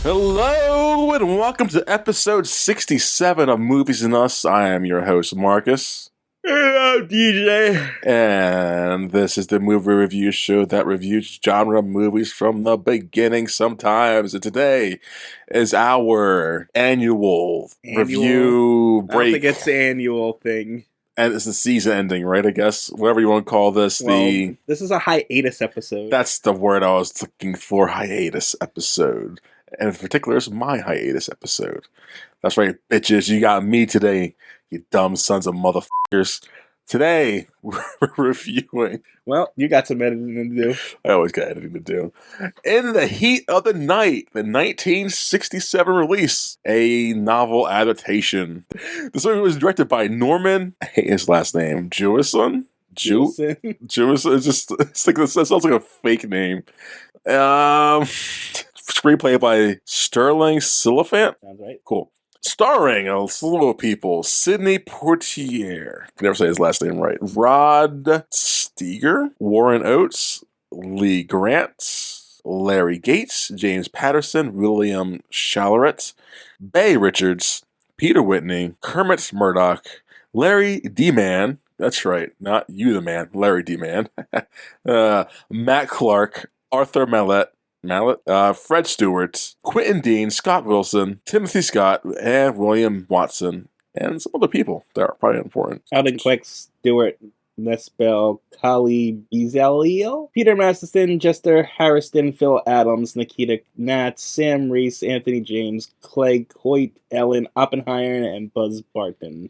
Hello and welcome to episode 67 of Movies and Us. I am your host, Marcus. And I'm DJ. And this is the movie review show that reviews genre movies from the beginning sometimes. And today is our annual review break. I don't think it's the annual thing. And it's the season ending, right? I guess. Whatever you want to call this. This is a hiatus episode. That's the word I was looking for, hiatus episode. And in particular, it's my hiatus episode. That's right, bitches. You got me today, you dumb sons of motherfuckers. Today, we're reviewing. Well, you got some editing to do. I always got editing to do. In the Heat of the Night, the 1967 release, a novel adaptation. This movie was directed by Norman, I hate his last name, Jewison? Jewison? It sounds like a fake name. Screenplay by Sterling Silliphant. Sounds right. Cool. Starring a slew of people: Sidney Poitier, I can never say his last name right. Rod Steiger, Warren Oates, Lee Grant, Larry Gates, James Patterson, William Chalaret, Bay Richards, Peter Whitney, Kermit Murdoch, Larry D-Man. That's right, not you the man, Larry D-Man. Matt Clark, Arthur Mallet, Fred Stewart, Quentin Dean, Scott Wilson, Timothy Scott, and William Watson, and some other people that are probably important. Alden Quick, Stewart Nespel, Kali Bezaliel, Peter Masterson, Jester Harrison, Phil Adams, Nikita Nat, Sam Reese, Anthony James, Clegg Hoyt, Ellen Oppenheimer, and Buzz Barton.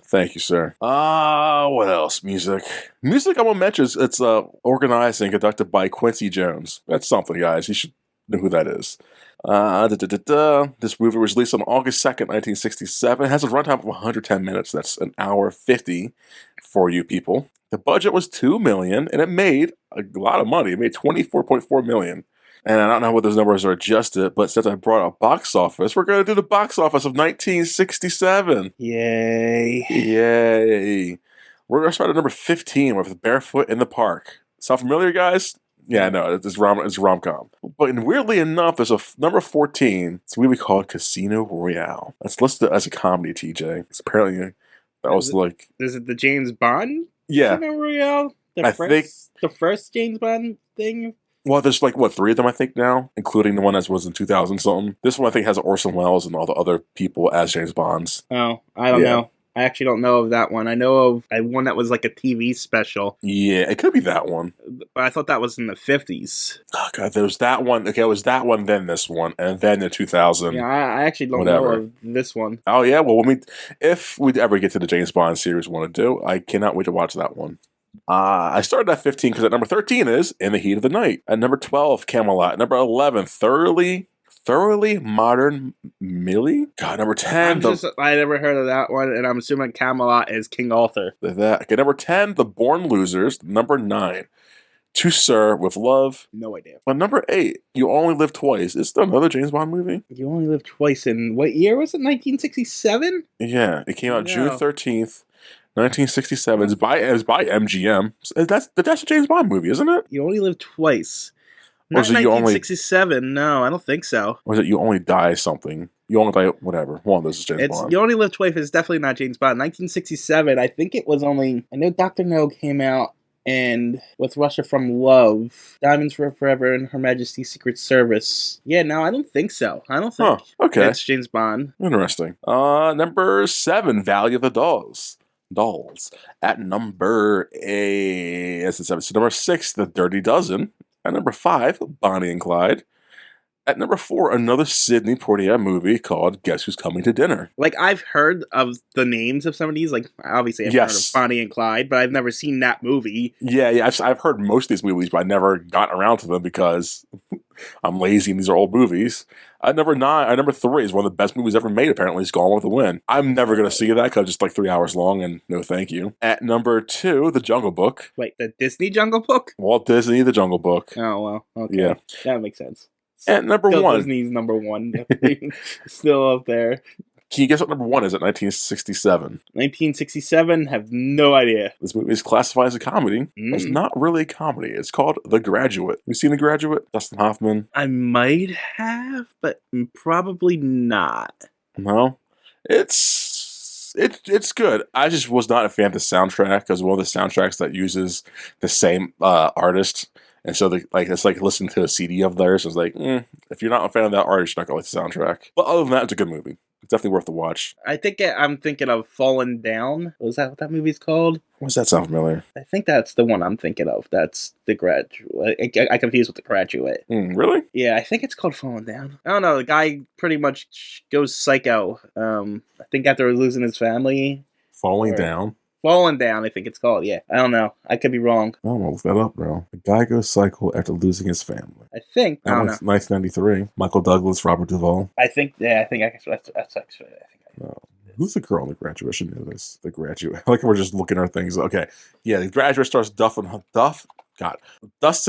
Thank you, sir. What else? Music I'm gonna mention it's organized and conducted by Quincy Jones. That's something, guys. You should know who that is. This movie was released on August 2nd, 1967. It has a runtime of 110 minutes. That's an hour 50 for you people. The budget was $2 million, and it made a lot of money. It made $24.4 million. And I don't know what those numbers are adjusted, but since I brought a box office, we're going to do the box office of 1967. Yay. We're going to start at number 15 with Barefoot in the Park. Sound familiar, guys? Yeah, no, it's rom-com. But weirdly enough, there's a number 14. It's a movie called Casino Royale. That's listed as a comedy, TJ. It's apparently, that was like... Is it the James Bond? Yeah. Casino Royale? The first James Bond thing? Well, there's 3 of them, I think, now, including the one that was in 2000-something. This one, I think, has Orson Welles and all the other people as James Bonds. Oh, I don't know. I actually don't know of that one. I know of one that was like a TV special. Yeah, it could be that one. But I thought that was in the 50s. Oh, God, there was that one. Okay, it was that one, then this one, and then the 2000. Yeah, I actually don't know of this one. Oh, yeah? Well, if we ever get to the James Bond series we want to do, I cannot wait to watch that one. I started at 15 because at number 13 is In the Heat of the Night. At number 12, Camelot. At number 11, Thoroughly Modern Millie. God, number 10. I never heard of that one, and I'm assuming Camelot is King Arthur. Okay, number 10, The Born Losers. Number 9, To Sir with Love. No idea. But number 8, You Only Live Twice. Is there another James Bond movie? You Only Live Twice in what year was it? 1967? Yeah, it came out June 13th. 1967. It's by MGM. That's a James Bond movie, isn't it? You Only Live Twice. Not 1967. No, I don't think so. Or is it You Only Die something? You Only Die whatever. One of those is James Bond. You Only Live Twice is definitely not James Bond. 1967. I think it was only. I know Dr. No came out, and with Russia from Love, Diamonds Forever, and Her Majesty's Secret Service. Yeah, no, I don't think so. I don't think that's James Bond. Interesting. Number 7, Valley of the Dolls. At number 8, that's the 7. So number 6, The Dirty Dozen. At number 5, Bonnie and Clyde. At number 4, another Sidney Poitier movie called Guess Who's Coming to Dinner. Like, I've heard of the names of some of these. Like, obviously, I've heard of Bonnie and Clyde, but I've never seen that movie. Yeah, I've heard most of these movies, but I never got around to them because I'm lazy and these are old movies. At number 3 is one of the best movies ever made, apparently. It's Gone with the Wind. I'm never going to see that because it's just 3 hours long and no thank you. At number 2, The Jungle Book. Wait, the Disney Jungle Book? Walt Disney, The Jungle Book. Oh, well, okay. Yeah. That makes sense. At number 1. Disney's number 1. Still up there. Can you guess what number one is at 1967? 1967, have no idea. This movie is classified as a comedy. But it's not really a comedy. It's called The Graduate. You seen The Graduate? Dustin Hoffman? I might have, but probably not. No? It's good. I just was not a fan of the soundtrack because one of the soundtracks that uses the same artist. And so, it's like listening to a CD of theirs. It's like, if you're not a fan of that artist, you're not going to like the soundtrack. But other than that, it's a good movie. It's definitely worth the watch. I think I'm thinking of Fallen Down. Was that what that movie's called? Does that sound familiar? I think that's the one I'm thinking of. That's The Graduate. I confused with The Graduate. Really? Yeah, I think it's called Fallen Down. I don't know. The guy pretty much goes psycho. I think after losing his family. Falling Down? Fallen Down, I think it's called. Yeah, I don't know. I could be wrong. I don't know. Look that up, bro. The guy goes psycho after losing his family. I think. I don't know. 1993. Michael Douglas, Robert Duvall. I think. Yeah, I think that's actually. Who's the girl in The Graduate? I should know this. The Graduate. Like we're just looking at things. Okay. Yeah, The Graduate stars Dustin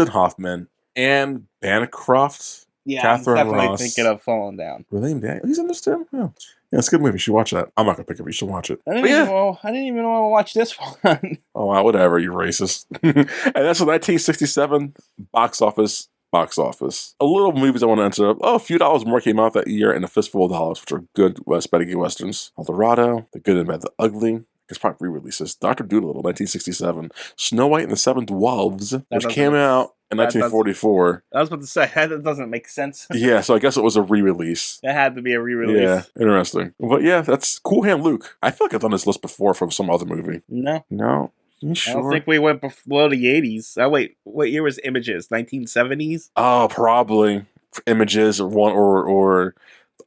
Hoffman, Anne Bancroft. Yeah, Catherine I'm definitely Ross. thinking of Fallen Down. Were they in that? He's in this too? Yeah. Yeah, it's a good movie. You should watch that. I'm not going to pick it, but you should watch it. I didn't even want to watch this one. Oh, wow, whatever, you racist. And that's the 1967 box office. A little movies I want to enter. A few dollars more came out that year, and A Fistful of Dollars, which are good spaghetti westerns. Eldorado, The Good and Bad, The Ugly. It's probably re-releases. Dr. Dolittle, 1967. Snow White and the Seven Dwarfs, which came out in 1944. I was about to say, that doesn't make sense. Yeah, so I guess it was a re-release. It had to be a re-release. Yeah, interesting. But yeah, that's Cool Hand Luke. I feel like I've done this list before from some other movie. No. You sure? I don't think we went below the 80s. Oh, wait. What year was Images? 1970s? Oh, probably. Images or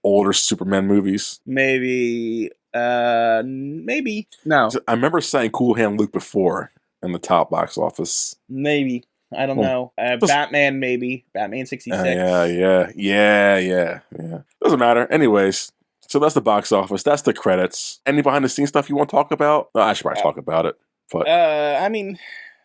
older Superman movies. Maybe. No. I remember saying Cool Hand Luke before in the top box office. Maybe. I don't know. Batman, maybe. Batman 66. Yeah. Doesn't matter. Anyways, so that's the box office. That's the credits. Any behind the scenes stuff you want to talk about? I should probably talk about it. But I mean,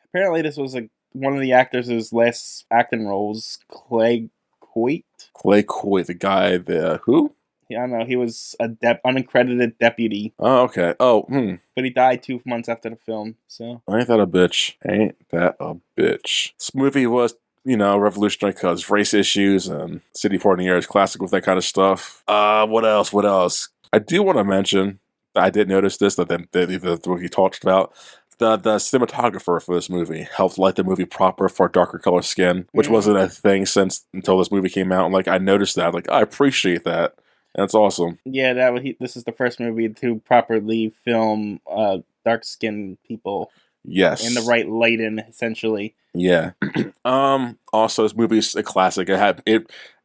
apparently this was one of the actors' last acting roles. Clay Coit, the guy, who? Yeah, I don't know. He was a unaccredited deputy. Oh, okay. Oh, But he died 2 months after the film, so. Ain't that a bitch? This movie was, revolutionary because race issues and City for New Year is classic with that kind of stuff. What else? I do want to mention, I did notice this, that the movie talked about, the cinematographer for this movie helped light the movie proper for darker color skin, which wasn't a thing until this movie came out. And I noticed that. I appreciate that. That's awesome. Yeah, this is the first movie to properly film dark-skinned people. Yes. In the right lighting, essentially. Yeah. Also, this movie is a classic.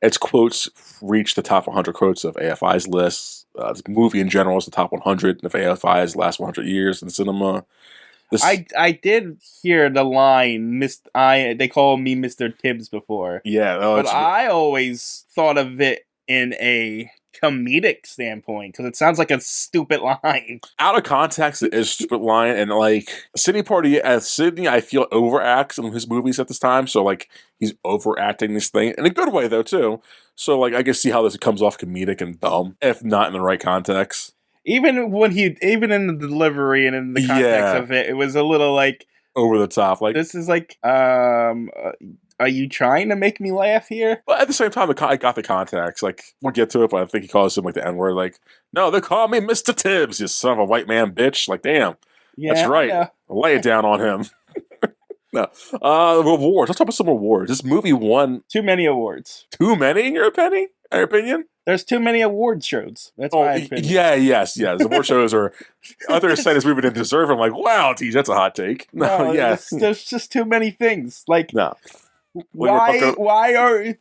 Its quotes reached the top 100 quotes of AFI's list. This movie in general is the top 100 of AFI's last 100 years in cinema. I did hear the line, they call me Mr. Tibbs before. Yeah. But I always thought of it in a comedic standpoint because it sounds like a stupid line. Out of context, it is a stupid line, and Sidney Poitier, I feel overacts in his movies at this time, so he's overacting this thing in a good way though too. So I can see how this comes off comedic and dumb, if not in the right context. Even in the delivery and in the context of it, it was a little over the top. This is are you trying to make me laugh here? But at the same time, I got the context. We'll get to it, but I think he calls him the N-word. No, they call me Mr. Tibbs, you son of a white man bitch. Damn. Yeah, that's right. Yeah. Lay it down on him. No. Awards. Let's talk about some awards. This movie won... Too many awards. Too many, in your opinion? There's too many award shows. That's my opinion. Yes. The award shows are... Others say this movie didn't deserve it. I'm wow, geez, that's a hot take. No, yes. There's just too many things. No. Why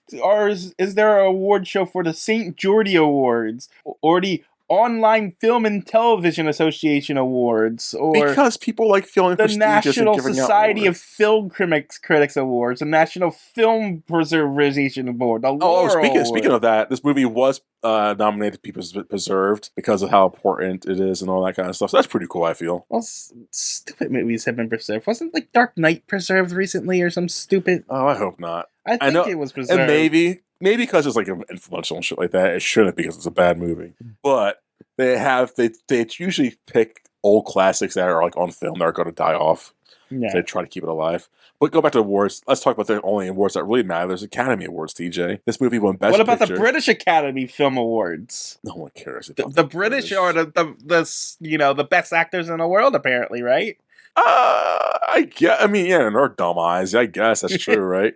is there an award show for the St. Geordie Awards or the Online Film and Television Association Awards, or because people like feeling the National Society of Film Critics Awards, the National Film Preservation Award, the Laurel speaking of that, this movie was nominated to be preserved because of how important it is and all that kind of stuff. So that's pretty cool, I feel. Well, stupid movies have been preserved. Wasn't Dark Knight preserved recently or some stupid? Oh, I hope not. I think it was preserved. And maybe because it's influential and shit like that. It shouldn't because it's a bad movie. But They usually pick old classics that are like on film that are going to die off. Yeah. They try to keep it alive. But go back to awards. Let's talk about the only awards that really matter. There's Academy Awards, TJ. This movie won Best What about Picture. the British Academy Film Awards? No one cares The, about the British are the best actors in the world, apparently, right? I mean, yeah, in our dumb eyes, I guess that's true, right?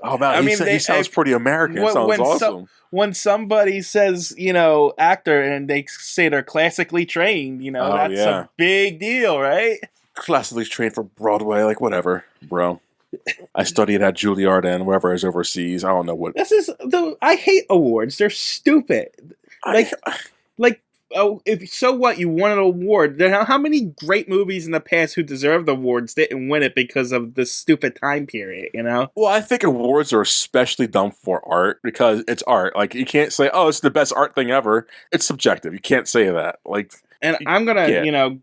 Oh man, I mean, he sounds pretty American. It sounds awesome. When somebody says, actor, and they say they're classically trained, Oh, that's yeah. a big deal, right? Classically trained for Broadway, like whatever, bro. I studied at Juilliard and wherever I was overseas. I don't know what. I hate awards. They're stupid. So what? You won an award. How many great movies in the past who deserved awards didn't win it because of this stupid time period? Well, I think awards are especially dumb for art because it's art. Like you can't say, "Oh, it's the best art thing ever." It's subjective. You can't say that. Like, and I'm gonna,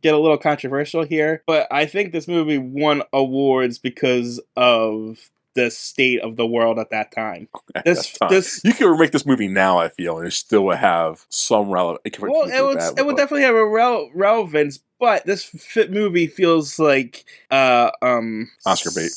get a little controversial here, but I think this movie won awards because of the state of the world at that time. You could remake this movie now, I feel, and it still would have some relevance. It would definitely have a relevance, but this movie feels like Oscar bait.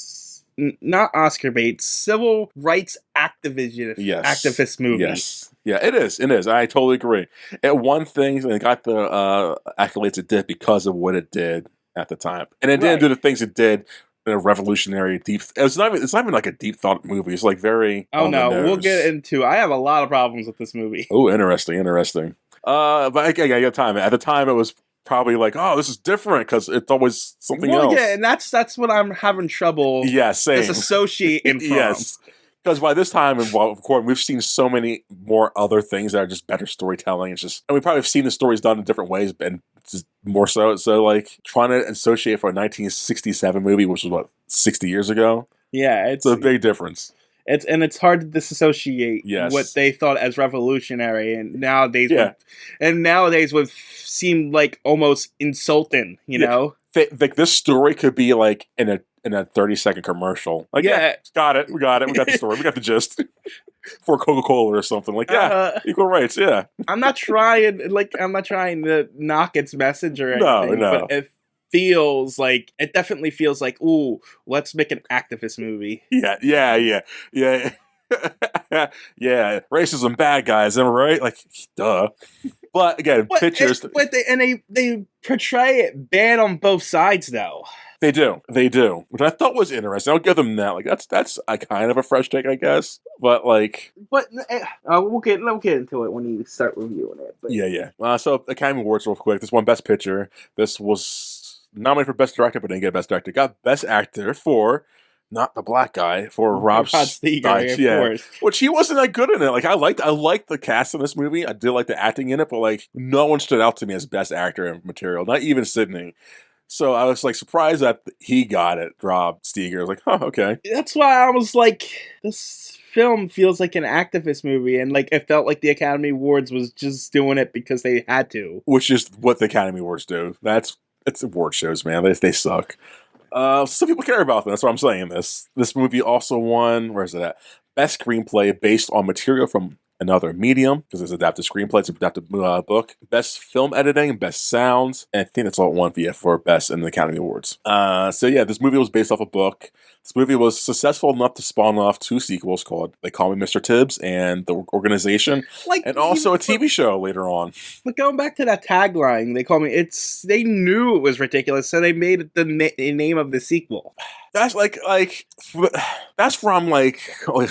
Not Oscar bait, civil rights activist movie. Yes. Yeah, it is. It is. I totally agree. It won things and it got the accolades it did because of what it did at the time. And it didn't do the things it did in a revolutionary deep. It's not even like a deep thought movie. It's like very. Oh no, we'll get into. I have a lot of problems with this movie. Oh, interesting. But I got time. At the time, it was probably like, oh, this is different because it's always something else. Yeah, and that's what I'm having trouble. Yeah, same. Disassociating from. Yes. Because by this time, of course, we've seen so many more other things that are just better storytelling. It's just, and we probably have seen the stories done in different ways, and just more so. So, like, trying to associate for a 1967 movie, which was 60 years ago. Yeah, it's a big difference. It's hard to disassociate what they thought as revolutionary, and nowadays, would seem like almost insulting. You know, like this story could be like in a 30-second commercial. Like, got it. We got the story. We got the gist. For Coca-Cola or something. Like, equal rights, yeah. I'm not trying to knock its message or anything, no. but it definitely feels like, ooh, let's make an activist movie. Yeah. Yeah, racism bad guys, am I right? Like, duh. But again, pictures. They portray it bad on both sides, though. They do, which I thought was interesting. I'll give them that. Like that's a kind of a fresh take, I guess. But we'll get into it when you start reviewing it. But. Yeah. So Academy Awards, real quick. This won Best Picture. This was nominated for Best Director, but didn't get Best Director. Got Best Actor for. Not the black guy, for Rod Steiger, of course. Which he wasn't that good in it. Like I liked the cast in this movie. I did like the acting in it, but like no one stood out to me as best actor in material. Not even Sydney. So I was like surprised that he got it. Rod Steiger. I was like, oh, okay. That's why I was like, this film feels like an activist movie, and like it felt like the Academy Awards was just doing it because they had to. Which is what the Academy Awards do. It's award shows, man. They suck. Some people care about them. That's what I'm saying. This movie also won. Where's it at? Best screenplay based on material from another medium, because it's adapted screenplay, it's adapted book. Best film editing, best sounds, and I think that's all it won for best in the Academy Awards. This movie was based off a book. This movie was successful enough to spawn off 2 sequels called They Call Me Mr. Tibbs and The Organization, and also a TV show later on. But going back to that tagline, they knew it was ridiculous, so they made it the name of the sequel. That's that's where I'm like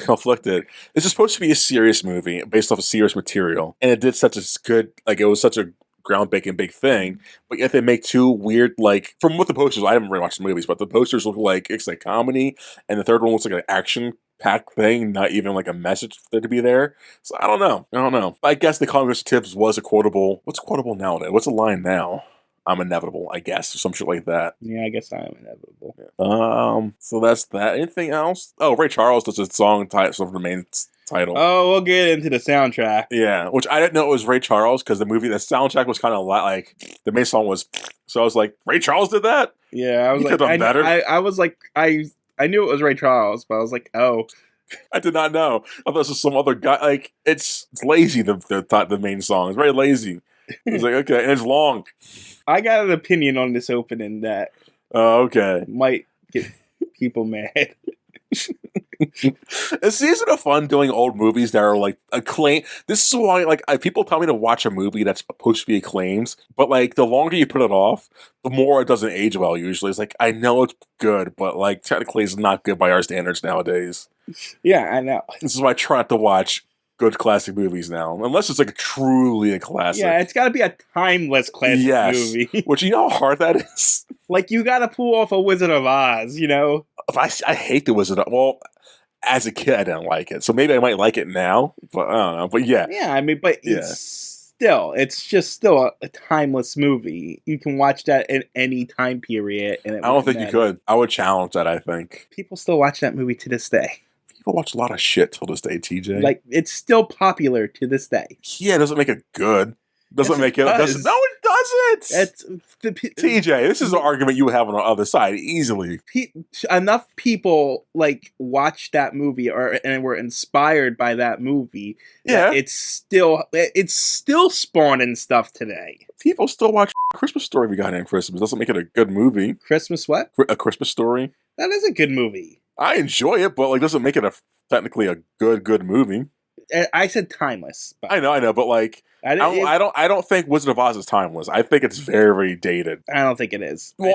conflicted. This is supposed to be a serious movie based off of serious material, and it did such a good, it was such a groundbreaking big thing, but yet they make 2 weird, from what the posters, I haven't really watched the movies, but the posters look like it's like comedy, and the third one looks like an action-packed thing, not even like a message for there to be there. So I don't know. I guess the Call Me Mr. Tibbs was a quotable. What's quotable nowadays? What's a line now? I'm inevitable, I guess, or some shit like that. Yeah, I guess I am inevitable. Yeah. So that's that. Anything else? Oh, Ray Charles does a song title of the main title. Oh, we'll get into the soundtrack. Yeah, which I didn't know it was Ray Charles because the soundtrack was kind of like the main song was. So I was like, Ray Charles did that? Yeah, I was like, better. I was like, I knew it was Ray Charles, but I was like, oh. I did not know. I thought this was some other guy. Like it's lazy. The main song is very lazy. It's like, okay, and it's long. I got an opinion on this opening that Okay. might get people mad. It's isn't it fun doing old movies that are like acclaimed. This is why like people tell me to watch a movie that's supposed to be acclaimed, but like the longer you put it off, the more it doesn't age well. Usually, it's like I know it's good, but like technically it's not good by our standards nowadays. Yeah, I know. This is why I try not to watch good classic movies now, unless it's like truly a classic. Yeah, it's got to be a timeless classic movie. Which you know how hard that is. Like you got to pull off a Wizard of Oz, you know. I hate the Wizard of Well, as a kid, I didn't like it, so maybe I might like it now. But I don't know. But yeah, I mean, but it's just still a timeless movie. You can watch that in any time period, and I don't think you could. I would challenge that. I think people still watch that movie to this day. People watch a lot of shit till this day, TJ. Like it's still popular to this day. Yeah, it doesn't make it good. Doesn't make it. No, it doesn't. It's TJ. This is an argument you have on the other side easily. Enough people like watched that movie and were inspired by that movie. Yeah, it's still spawning stuff today. People still watch Christmas Story. We got in Christmas. Doesn't make it a good movie. Christmas what? A Christmas Story. That is a good movie. I enjoy it, but like doesn't make it technically a good movie. I said timeless. I know, but like I don't think Wizard of Oz is timeless. I think it's very, very dated. I don't think it is. Well,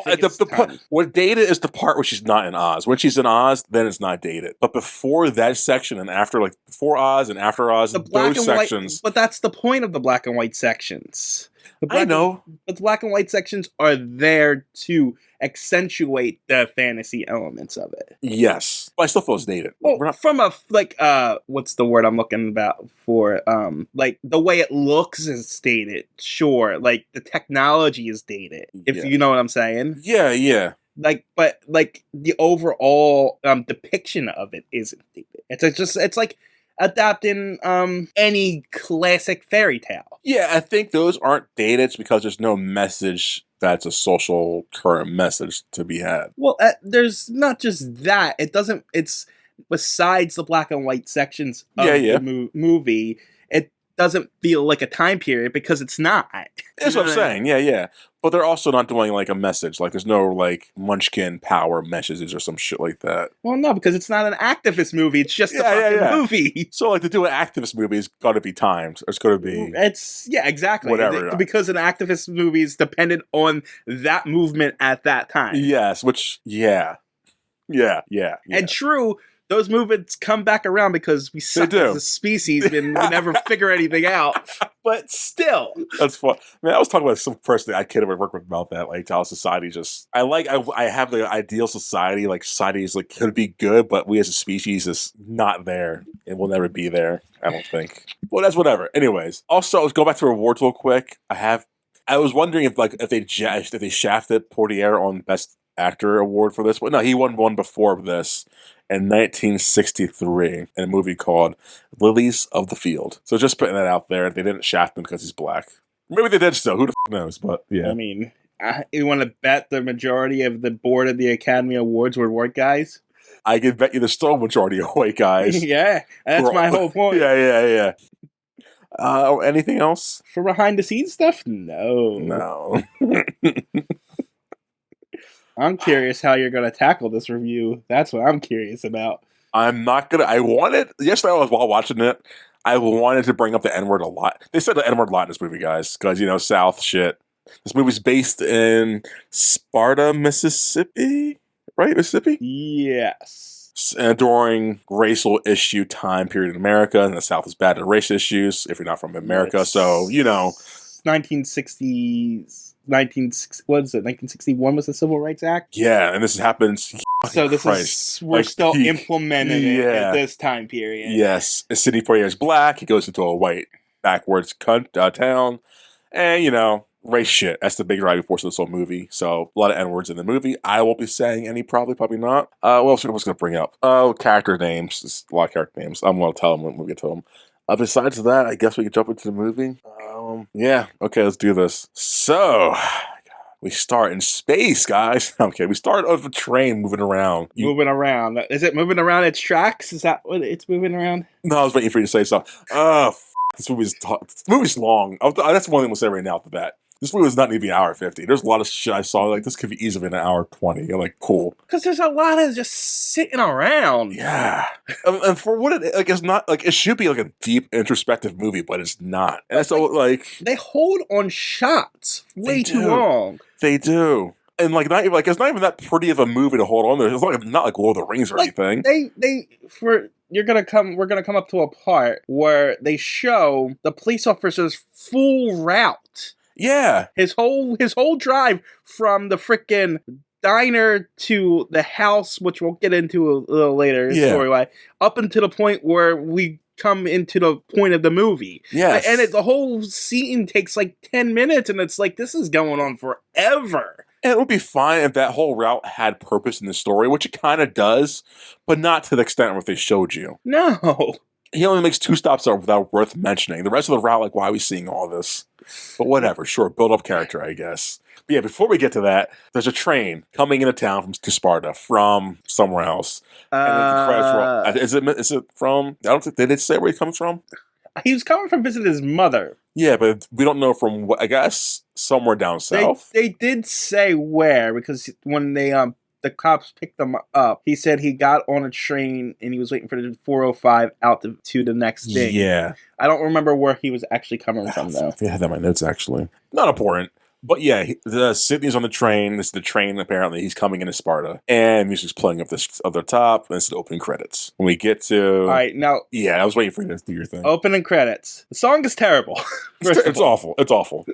what dated is the part where she's not in Oz. When she's in Oz, then it's not dated. But before that section and after, like before Oz and after Oz, those sections. But that's the point of the black and white sections. I know. But the black and white sections are there to accentuate the fantasy elements of it. Yes. But I still feel it's dated. Well, from a, like, what's the word I'm looking about for, like, the way it looks is dated. Sure. Like, the technology is dated. If you know what I'm saying. Yeah. Like, but, like, the overall depiction of it isn't dated. It's like adapting any classic fairy tale. Yeah, I think those aren't dated because there's no message that's a social current message to be had. Well, there's not just that. It's besides the black and white sections of the movie, it doesn't feel like a time period because it's not. That's what I'm saying. Yeah. But they're also not doing like a message. Like there's no like Munchkin power messages or some shit like that. Well, no, because it's not an activist movie. It's just a fucking movie. So like to do an activist movie, it's got to be timed. It's got to be. Exactly. Whatever. Because an activist movie is dependent on that movement at that time. Yes. Which yeah. And true. Those movements come back around because we suck as a species and we never figure anything out. But still. That's fun. I was talking about some person I kid I work with about that, like how society just I have the ideal society, like society is like could be good, but we as a species is not there and will never be there, I don't think. Well, that's whatever. Anyways. Also, let's go back to rewards real quick. I was wondering if they shafted Portier on Best Actor award for this. But no, he won one before this in 1963 in a movie called Lilies of the Field. So just putting that out there. They didn't shaft him because he's black. Maybe they did still. Who the knows? But yeah. I mean, you want to bet the majority of the board of the Academy Awards were white guys? I can bet you there's still a majority of white guys. Yeah, that's my whole point. Yeah. Anything else? For behind the scenes stuff? No. I'm curious how you're going to tackle this review. That's what I'm curious about. I'm not going to... Yesterday while watching it, I wanted to bring up the N-word a lot. They said the N-word a lot in this movie, guys, because, South shit. This movie's based in Sparta, Mississippi? Right? Mississippi? Yes. And during racial issue time period in America, and the South is bad at race issues, if you're not from America, so, 1960s... 1961 was the Civil Rights Act? Yeah, and this happens. So we're still implementing it at this time period. Yes. Sidney Poitier is black. He goes into a white backwards town. And, race shit. That's the big driving force of this whole movie. So a lot of N-words in the movie. I won't be saying any, probably not. What else was going to bring up? Character names. There's a lot of character names. I'm going to tell them when we get to them. Besides that, I guess we can jump into the movie. Yeah. Okay, let's do this. So, we start in space, guys. Okay, we start off a train moving around. Moving around. Is it moving around its tracks? Is that what it's moving around? No, I was waiting for you to say something. Oh, This movie's long. That's one thing we'll say right now off the bat. This movie was not even an hour 50. There's a lot of shit I saw. Like, this could be easily an hour 20. You're like, cool. Because there's a lot of just sitting around. Yeah. And for what it's not, like, it should be like a deep, introspective movie, but it's not. And that's all, like... They hold on shots way too long. They do. And, like, not even, like, it's not even that pretty of a movie to hold on to. It's not like Lord of the Rings or anything. We're gonna come up to a part where they show the police officer's full route. Yeah. His whole drive from the frickin' diner to the house, which we'll get into a little later story-wise, up until the point where we come into the point of the movie. Yes. And the whole scene takes like 10 minutes, and it's like, this is going on forever. And it would be fine if that whole route had purpose in the story, which it kind of does, but not to the extent of what they showed you. No. He only makes 2 stops over that worth mentioning. The rest of the route, like, why are we seeing all this? But whatever, sure, build up character, I guess. But yeah, before we get to that, there's a train coming into town to Sparta from somewhere else. And is it from? I don't think they did say where he comes from. He was coming from visiting his mother. Yeah, but we don't know from what. I guess somewhere down south. They did say where, because when they the cops picked him up, he said he got on a train and he was waiting for the 405 out to the next thing. Yeah. I don't remember where he was actually coming from, though. I had that in my notes, actually. Not important. But yeah, Sydney's on the train. This is the train, apparently. He's coming into Sparta. And music's playing up this other top. And it's the opening credits. When we get to... All right, now... Yeah, I was waiting for you to do your thing. Opening credits. The song is terrible. It's awful. It's awful.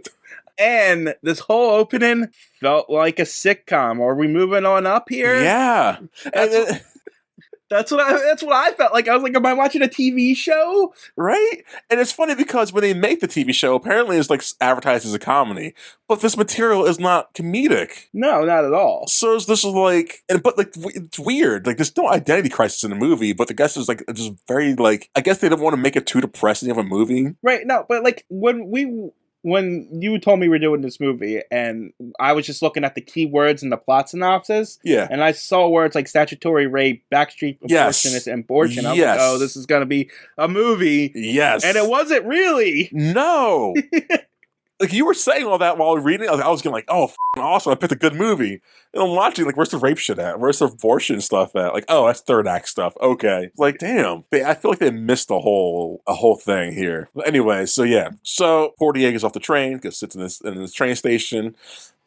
And this whole opening felt like a sitcom. Are we moving on up here? Yeah. That's what I felt like. I was like, am I watching a TV show? Right? And it's funny because when they make the TV show, apparently it's like advertised as a comedy. But this material is not comedic. No, not at all. So this is like, but like, it's weird. Like, there's no identity crisis in the movie, but the guess is like, just very like, I guess they didn't want to make it too depressing of a movie. Right, no, but like, when you told me we're doing this movie, and I was just looking at the keywords in the plot synopsis, and I saw words like statutory rape, backstreet abortionist, and abortion. I was like, oh, this is going to be a movie. Yes. And it wasn't really. No. Like, you were saying all that while reading it. I was getting like, oh, awesome, I picked a good movie. And I'm watching, like, where's the rape shit at? Where's the abortion stuff at? Like, oh, that's third act stuff. Okay. Like, damn. I feel like they missed a whole thing here. But anyway, so yeah. So, Portier gets off the train, sits in this train station.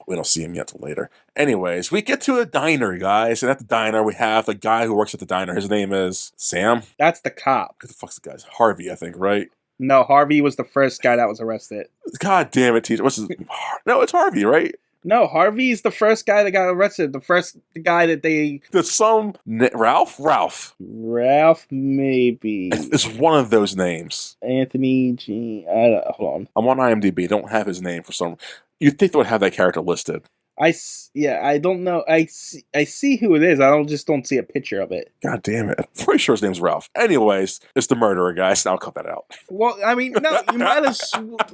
We don't see him yet till later. Anyways, we get to a diner, guys. And at the diner, we have the guy who works at the diner. His name is Sam. That's the cop. What the fuck's the guy's? Harvey, I think, right? No, Harvey was the first guy that was arrested. God damn it, teacher. No, it's Harvey, right? No, Harvey's the first guy that got arrested. The first guy that they... Ralph? Ralph, maybe. It's one of those names. Anthony G... hold on. I'm on IMDb. Don't have his name for some... You'd think they would have that character listed. I don't know. I see who it is. I just don't see a picture of it. God damn it. I'm pretty sure his name's Ralph. Anyways, it's the murderer, guys. I'll cut that out. Well, I mean, no, you might have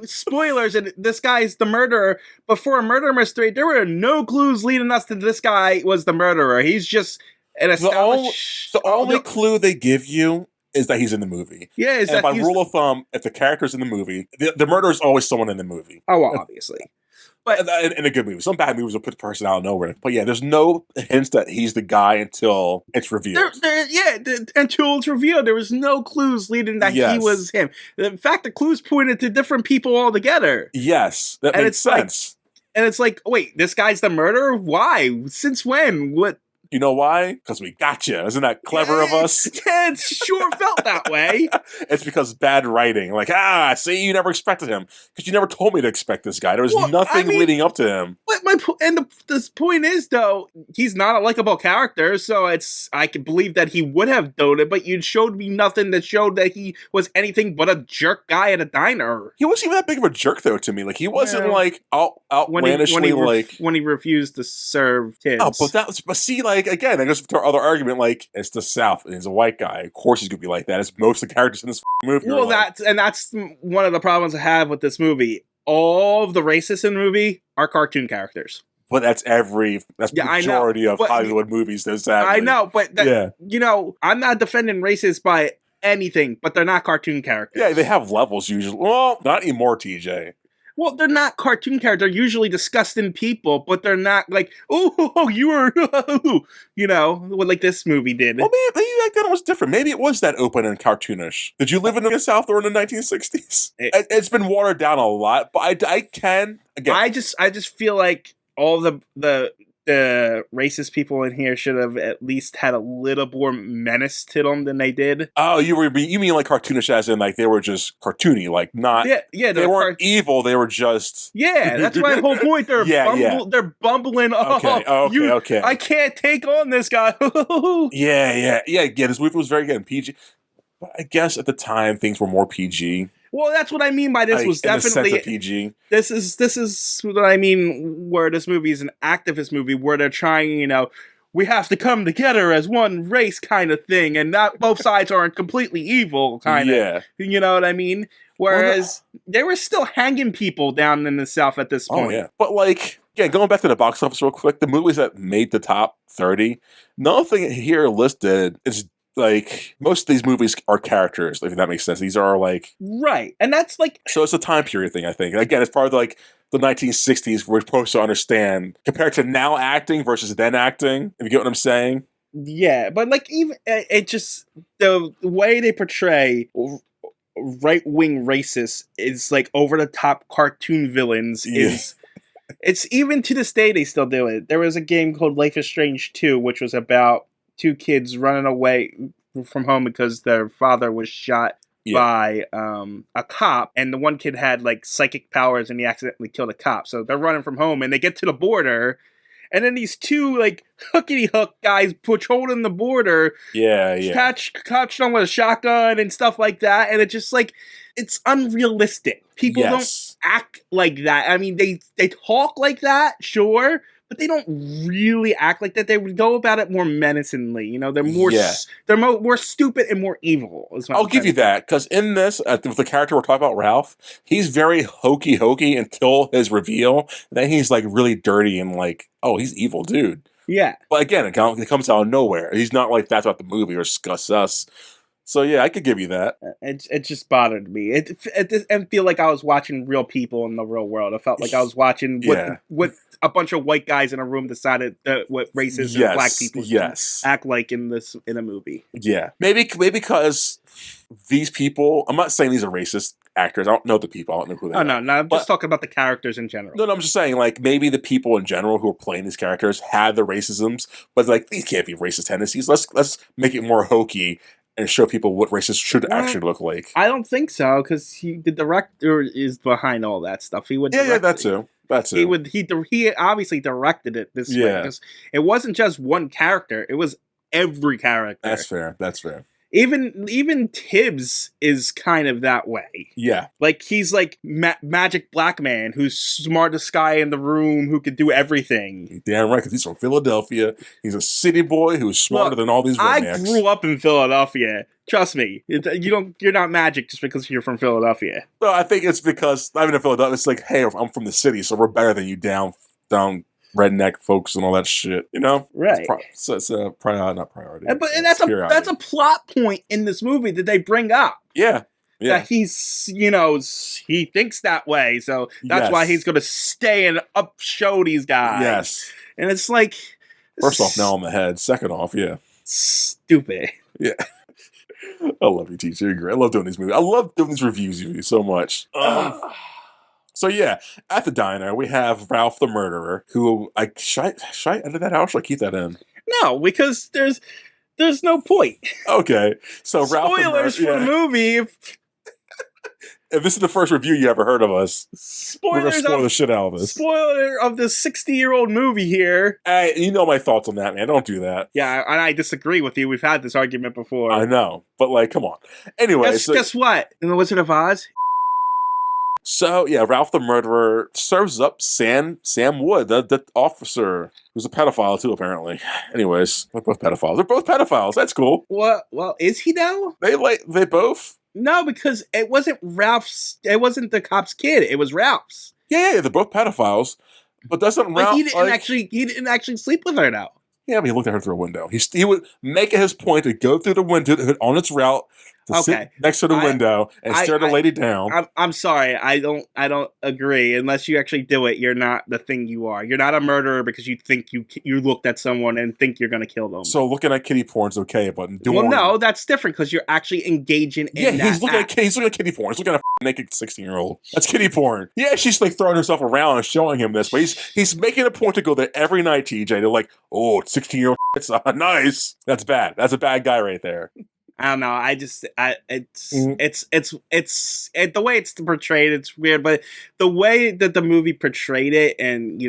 spoilers, and this guy's the murderer. But for a murder mystery, there were no clues leading us to this guy was the murderer. He's just an established... The only clue they give you is that he's in the movie. Yeah, is that by rule of thumb, if the character's in the movie, the murderer is always someone in the movie. Oh, well, obviously. But in a good movie. Some bad movies will put the person out of nowhere. But yeah, there's no hints that he's the guy until it's revealed. Until it's revealed. There was no clues leading that he was him. In fact, the clues pointed to different people altogether. Yes, that makes sense. And it's like, wait, this guy's the murderer? Why? Since when? What? You know why? Because we got you. Isn't that clever of us? Yeah, it sure felt that way. It's because bad writing. Like, see, you never expected him. Because you never told me to expect this guy. There was nothing leading up to him. But this point is, though, he's not a likable character, so I can believe that he would have done it, but you showed me nothing that showed that he was anything but a jerk guy at a diner. He wasn't even that big of a jerk, though, to me. Like, he wasn't, outlandishly, when he refused to serve kids. Oh, but see, like, again, I guess to our other argument, like, it's the South, and he's a white guy. Of course he's gonna be like that. It's most of the characters in this movie. Well, that's one of the problems I have with this movie. All of the racists in the movie are cartoon characters. But that's the majority of Hollywood movies. Sadly. I know, but I'm not defending racists by anything, but they're not cartoon characters. Yeah, they have levels usually. Well, not anymore, TJ. Well, they're not cartoon characters. They're usually disgusting people, but they're not like, oh, you were, what like this movie did. Well, maybe back then it was different. Maybe it was that open and cartoonish. Did you live in the South or in the 1960s? It's been watered down a lot, but I can again. I just feel like all the racist people in here should have at least had a little more menace to them than they did. Oh, you mean like cartoonish as in like they were just cartoony, like not they weren't evil, they were just that's my whole point. They're they're bumbling. Okay. I can't take on this guy. Yeah. This movie was very good and PG. But I guess at the time things were more PG. Well, that's what I mean by this was definitely PG. This is what I mean where this movie is an activist movie where they're trying, we have to come together as one race kind of thing, and not both sides aren't completely evil kind of. Yeah. You know what I mean? Whereas they were still hanging people down in the South at this point. Oh, yeah. But going back to the box office real quick, the movies that made the top 30, nothing here listed is like most of these movies are characters, if that makes sense. These are like right, and that's like so it's a time period thing. I think again, it's part of like the 1960s. We're supposed to understand compared to now acting versus then acting. If you get what I'm saying? Yeah, but like even it just the way they portray right-wing racists is like over the top cartoon villains is. It's even to this day they still do it. There was a game called Life is Strange 2, which was about two kids running away from home because their father was shot by a cop, and the one kid had like psychic powers and he accidentally killed a cop. So they're running from home and they get to the border, and then these two like hookity hook guys patrolling the border catch them with a shotgun and stuff like that, and it's just like it's unrealistic. People don't act like that. I mean, they talk like that, sure, but they don't really act like that. They would go about it more menacingly. They're more stupid and more evil. I'll give you that, because in this, with the character we're talking about, Ralph, he's very hokey until his reveal. Then he's like really dirty and like, oh, he's evil, dude. Yeah. But again, it comes out of nowhere. He's not like that's about the movie or discuss us. So yeah, I could give you that. It just bothered me. It didn't feel like I was watching real people in the real world. It felt like I was watching what a bunch of white guys in a room decided what races and black people act like in a movie. Yeah, maybe because these people. I'm not saying these are racist actors. I don't know the people. I don't know who they are. No. I'm just talking about the characters in general. No, I'm just saying like maybe the people in general who are playing these characters had the racisms, but like these can't be racist tendencies. Let's make it more hokey and show people what racists should actually look like. I don't think so, because the director is behind all that stuff. He would that too. He obviously directed it this way, because it wasn't just one character; it was every character. That's fair. Even Tibbs is kind of that way. Yeah. Like, he's like magic black man who's smartest guy in the room who could do everything. Damn right, because he's from Philadelphia. He's a city boy who's smarter than all these rednecks. I grew up in Philadelphia. Trust me. You're not magic just because you're from Philadelphia. No, I think it's because I'm in Philadelphia. It's like, hey, I'm from the city, so we're better than you down redneck folks and all that shit, right? It's not priority. But that's a plot point in this movie that they bring up. Yeah. That he's he thinks that way, so that's why he's going to stay and upshow these guys. Yes, and it's like first off, now I'm ahead. Second off, stupid. Yeah. I love you, teacher. You're great. I love doing these movies. I love doing these reviews of you so much. So yeah, at the diner we have Ralph the murderer, who should I edit that out or should I keep that in? No, because there's no point. Okay, so Ralph the murderer, for the movie. If this is the first review you ever heard of us, we're gonna spoil the shit out of this. Spoiler of the 60-year-old movie here. Hey, you know my thoughts on that, man. Don't do that. Yeah, and I disagree with you. We've had this argument before. I know, but like, come on. Anyway, guess what? In The Wizard of Oz. So yeah, Ralph the murderer serves up Sam Wood, the officer, who's a pedophile too, apparently. Anyways, they're both pedophiles. They're both pedophiles. That's cool. What? Well, is he now? They both. No, because it wasn't Ralph's. It wasn't the cop's kid. It was Ralph's. Yeah, they're both pedophiles. But doesn't Ralph? He didn't actually sleep with her now. Yeah, but he looked at her through a window. He would make it his point to go through the window on its route to sit next to the window and stare the lady down. I'm sorry. I don't agree. Unless you actually do it, you're not the thing you are. You're not a murderer because you think you looked at someone and think you're going to kill them. So looking at kitty porn's okay, but doing... Well, no, that's different because you're actually engaging in that he's looking at kitty porn. He's looking at a naked 16-year-old. That's kitty porn. Yeah, she's like throwing herself around and showing him this, but he's making a point to go there every night, TJ. They're like, oh, 16-year-old, it's nice. That's bad. That's a bad guy right there. I don't know. It's the way it's portrayed. It's weird, but the way that the movie portrayed it, and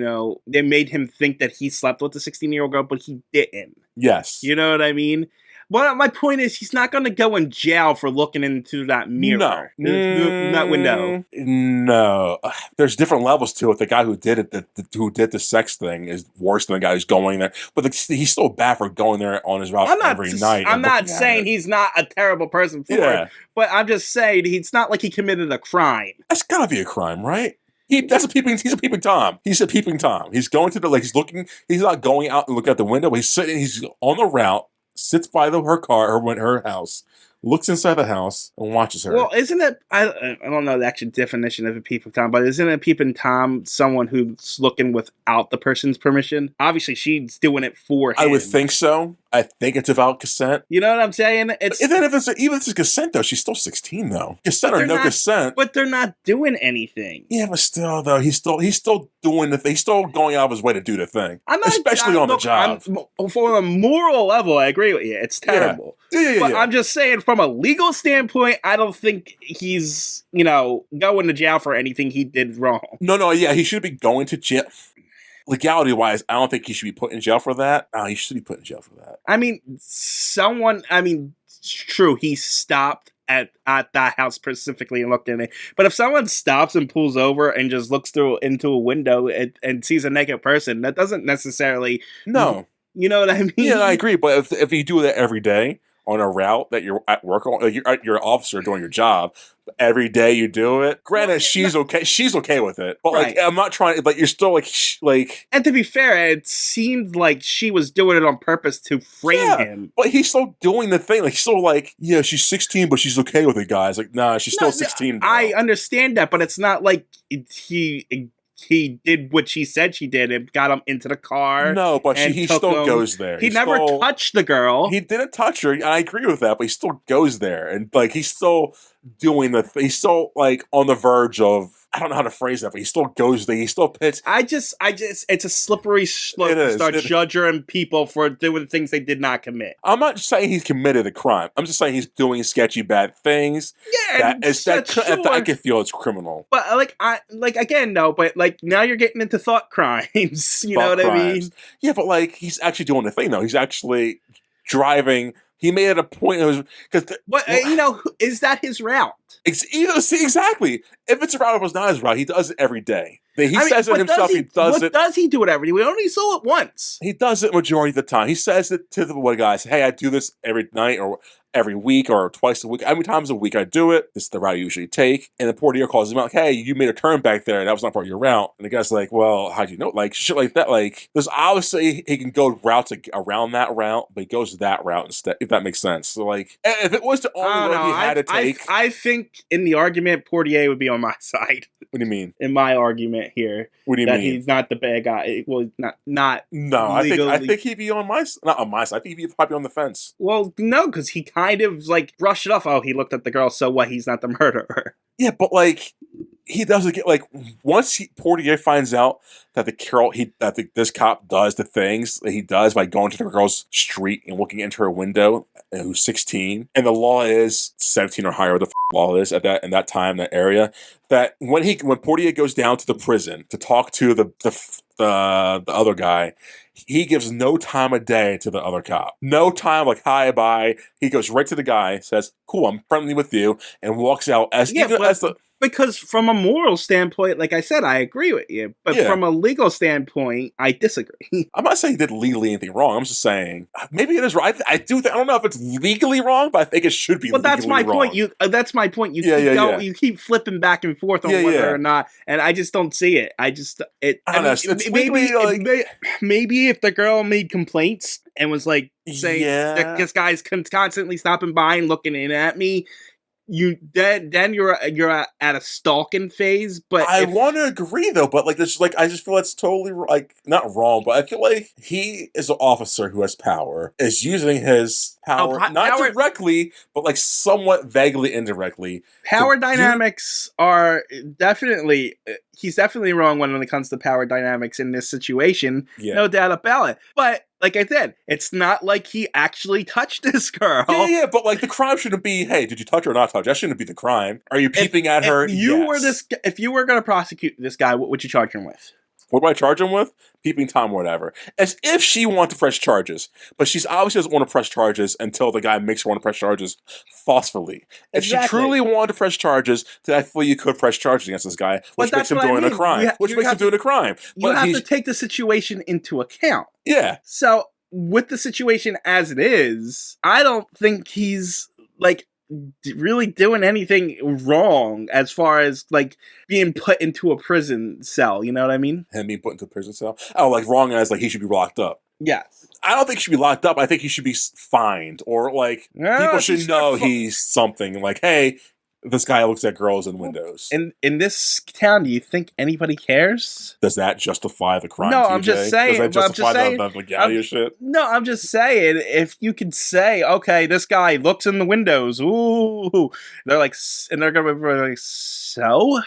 they made him think that he slept with the 16-year-old girl, but he didn't. Yes, you know what I mean. Well, my point is, he's not going to go in jail for looking into that mirror, that window. No, there's different levels to it. The guy who did it, who did the sex thing, is worse than the guy who's going there. But he's still bad for going there on his route every night. I'm not saying he's not a terrible person for it, but I'm just saying it's not like he committed a crime. That's gotta be a crime, right? He's a peeping Tom. He's a peeping Tom. He's going to he's looking. He's not going out and looking at the window. But he's sitting. He's on the route. Sits by her house, looks inside the house, and watches her. Well, isn't it? I don't know the actual definition of a peeping Tom, but isn't a peeping Tom someone who's looking without the person's permission? Obviously, she's doing it for him. I would think so. I think it's without consent. You know what I'm saying? Even if it's consent, though, she's still 16, though. Consent or no consent. But they're not doing anything. Yeah, but still, though, he's still doing the thing. He's still going out of his way to do the thing. Especially on the job. For a moral level, I agree with you. It's terrible. Yeah. I'm just saying, from a legal standpoint, I don't think he's, going to jail for anything he did wrong. No, he should be going to jail. Legality-wise, I don't think he should be put in jail for that. He should be put in jail for that. I mean, it's true, he stopped at that house specifically and looked in it. But if someone stops and pulls over and just looks into a window and sees a naked person, that doesn't necessarily... No. You know what I mean? Yeah, I agree. But if you do that every day on a route that you're at work on, you're an officer doing your job, every day you do it. Granted, she's okay. She's okay with it, but I'm not trying. But you're still like. And to be fair, it seemed like she was doing it on purpose to frame him. But he's still doing the thing. Like, he's still like, yeah, she's 16, but she's okay with it, guys. Like, nah, she's still 16. Bro. I understand that, but it's not like he did what she said she did and got him into the car. No, but he still goes there. He never touched the girl. He didn't touch her. I agree with that, but he still goes there. And, like, he's still doing he's still, like, on the verge of, I don't know how to phrase that, but he still goes there. He still pits. I just, it's a slippery slope to start judging people for doing things they did not commit. I'm not saying he's committed a crime. I'm just saying he's doing sketchy, bad things. Yeah, I can feel it's criminal. But now you're getting into thought crimes. You know what I mean? Yeah, but like he's actually doing the thing though. He's actually driving. He made it a point. Is that his route? Exactly. If it's a route, it was not his route. He does it every day. Says it himself. He does it. What does he do it every day? We only saw it once. He does it majority of the time. He says it to the guys. Hey, I do this every night or every week or twice a week. How many times a week I do it? This is the route I usually take. And the portier calls him out. Like, hey, you made a turn back there. And that was not part of your route. And the guy's like, well, how'd you know? Like shit like that. Like there's obviously he can go routes around that route, but he goes that route instead. If that makes sense. So like, if it was the only route he had to take, I think in the argument, Portier would be on my side. What do you mean? In my argument here, what do you mean? He's not the bad guy. Well, not. No, I think he'd be on my not on my side. I think he'd probably on the fence. Well, no, because he kind of like brushed it off. Oh, he looked at the girl. So what? He's not the murderer. Yeah, but like he doesn't get like once Portier finds out that this cop does the things that he does by going to the girl's street and looking into her window, and who's 16, and the law is 17 or higher. The law is at that time, that area. That when Portier goes down to the prison to talk to the other guy, he gives no time of day to the other cop. No time, like hi, bye. He goes right to the guy, says, "Cool, I'm friendly with you," and walks out as. Because from a moral standpoint, like I said, I agree with you. But Yeah. from a legal standpoint, I disagree. I'm not saying he did legally anything wrong. I'm just saying maybe it is right. I don't know if it's legally wrong, but I think it should be Well, legally that's my wrong. point. That's my point. You Yeah, keep yeah, going, yeah. you keep flipping back and forth on Yeah, whether yeah. or not, and I just don't see it. I don't know. It's Maybe, legally, like, maybe if the girl made complaints and was like saying that yeah. this guy's constantly stopping by and looking in at me, then you're at a stalking phase. But I want to agree though, but like this, like I just feel it's totally like not wrong, but I feel like he is an officer who has power, is using his power not directly, but like somewhat vaguely indirectly. Power dynamics are definitely. He's definitely wrong when it comes to power dynamics in this situation. Yeah. No doubt about it. But like I said, it's not like he actually touched this girl. Yeah, but like the crime shouldn't be, hey, did you touch her or not touch her? That shouldn't be the crime. Are you peeping at her? If you were going to prosecute this guy, what would you charge him with? What do I charge him with? Peeping Tom, whatever. As if she wanted to press charges. But she's obviously doesn't want to press charges until the guy makes her want to press charges forcefully. If she truly wanted to press charges, then I feel you could press charges against this guy, which makes him doing a crime. You have to take the situation into account. Yeah. So, with the situation as it is, I don't think he's, like, really doing anything wrong as far as like being put into a prison cell. You know what I mean? Him being put into a prison cell. Oh, like wrong as like he should be locked up. Yes. I don't think he should be locked up. I think he should be fined or like people should know he's something. Like, hey, this guy looks at girls in windows. In this town, do you think anybody cares? Does that justify the crime? No, TJ? I'm just saying. Does that justify the legality of shit? No, I'm just saying. If you could say, okay, this guy looks in the windows, ooh, they're like, and they're gonna be like, so.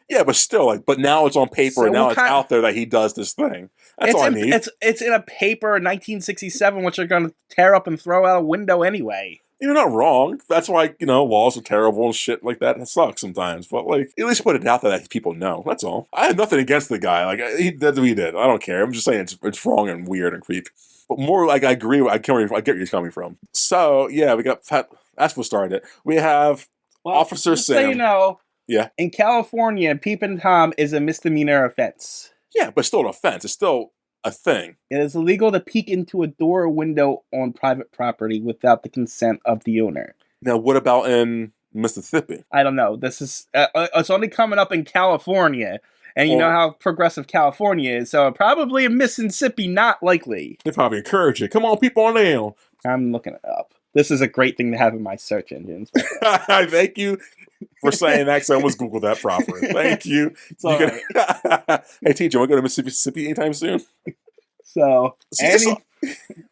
Yeah, but still, like, but now it's on paper, and now it's out there that he does this thing. That's all I need. It's in a paper in 1967, which they're gonna tear up and throw out a window anyway. You're not wrong. That's why, laws are terrible and shit like that. It sucks sometimes. But, like, at least put it out there that people know. That's all. I have nothing against the guy. Like, he did what he did. I don't care. I'm just saying it's wrong and weird and creepy. But more, like, I agree. I get where you're coming from. So, yeah, we got... That's what started it. We have Officer Sam. So you know, yeah. In California, peeping Tom is a misdemeanor offense. Yeah, but still an offense. It's still a thing. It is illegal to peek into a door or window on private property without the consent of the owner. Now, what about in Mississippi? I don't know. This is it's only coming up in California, and you know how progressive California is. So probably in Mississippi, not likely. They probably encourage it. Come on, people on down. I'm looking it up. This is a great thing to have in my search engines. Thank you for saying that, because I almost Googled that proper. Thank you. Right. Hey, TJ, want to go to Mississippi anytime soon? So,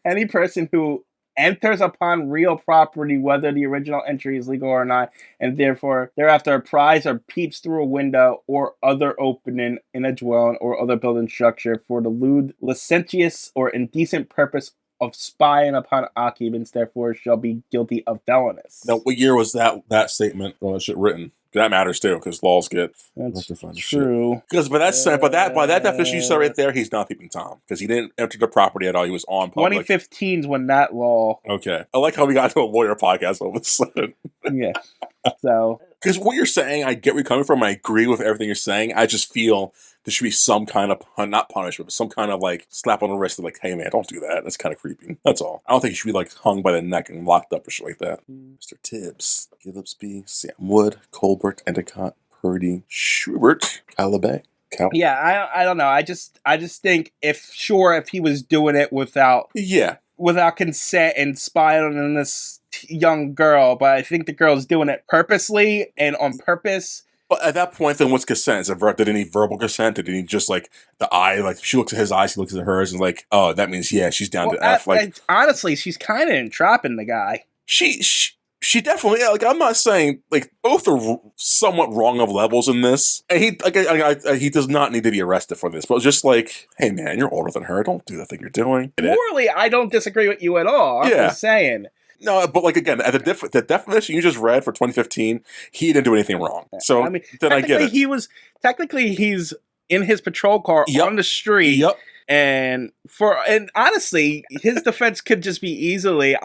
any person who enters upon real property, whether the original entry is legal or not, and therefore thereafter apprised or peeps through a window or other opening in a dwelling or other building structure for the lewd, licentious, or indecent purpose of spying upon occupants, therefore shall be guilty of felonies. Now, what year was that statement on that shit written? That matters too, because laws get true. Because by that definition you said right there, he's not peeping Tom because he didn't enter the property at all. He was on public. 2015 is when that law. Okay, I like how we got to a lawyer podcast all of a sudden. Yeah. So. Because what you're saying, I get where you're coming from. I agree with everything you're saying. I just feel there should be some kind of, not punishment, but some kind of like slap on the wrist of like, hey man, don't do that. That's kind of creepy. That's all. I don't think you should be like hung by the neck and locked up or shit like that. Mr. Tibbs, Gillespie, Sam Wood, Colbert, Endicott, Purdy, Schubert, Calabay. Yeah, I don't know. I just think if he was doing it without consent and spying on this young girl, but I think the girl's doing it purposely and on purpose. But at that point, then what's consent? Did he need verbal consent? Did he just like the eye? Like she looks at his eyes, he looks at hers, and like, oh, that means she's down to F. Like honestly, she's kind of entrapping the guy. She definitely, like, I'm not saying, like, both are somewhat wrong of levels in this. And he does not need to be arrested for this. But it's just like, hey, man, you're older than her. Don't do the thing you're doing. Morally, I don't disagree with you at all. I'm just saying. No, but, like, again, the definition you just read for 2015, he didn't do anything wrong. So, I mean, then I get it. Technically, he's in his patrol car on the street. Yep. And honestly, his defense could just be easily,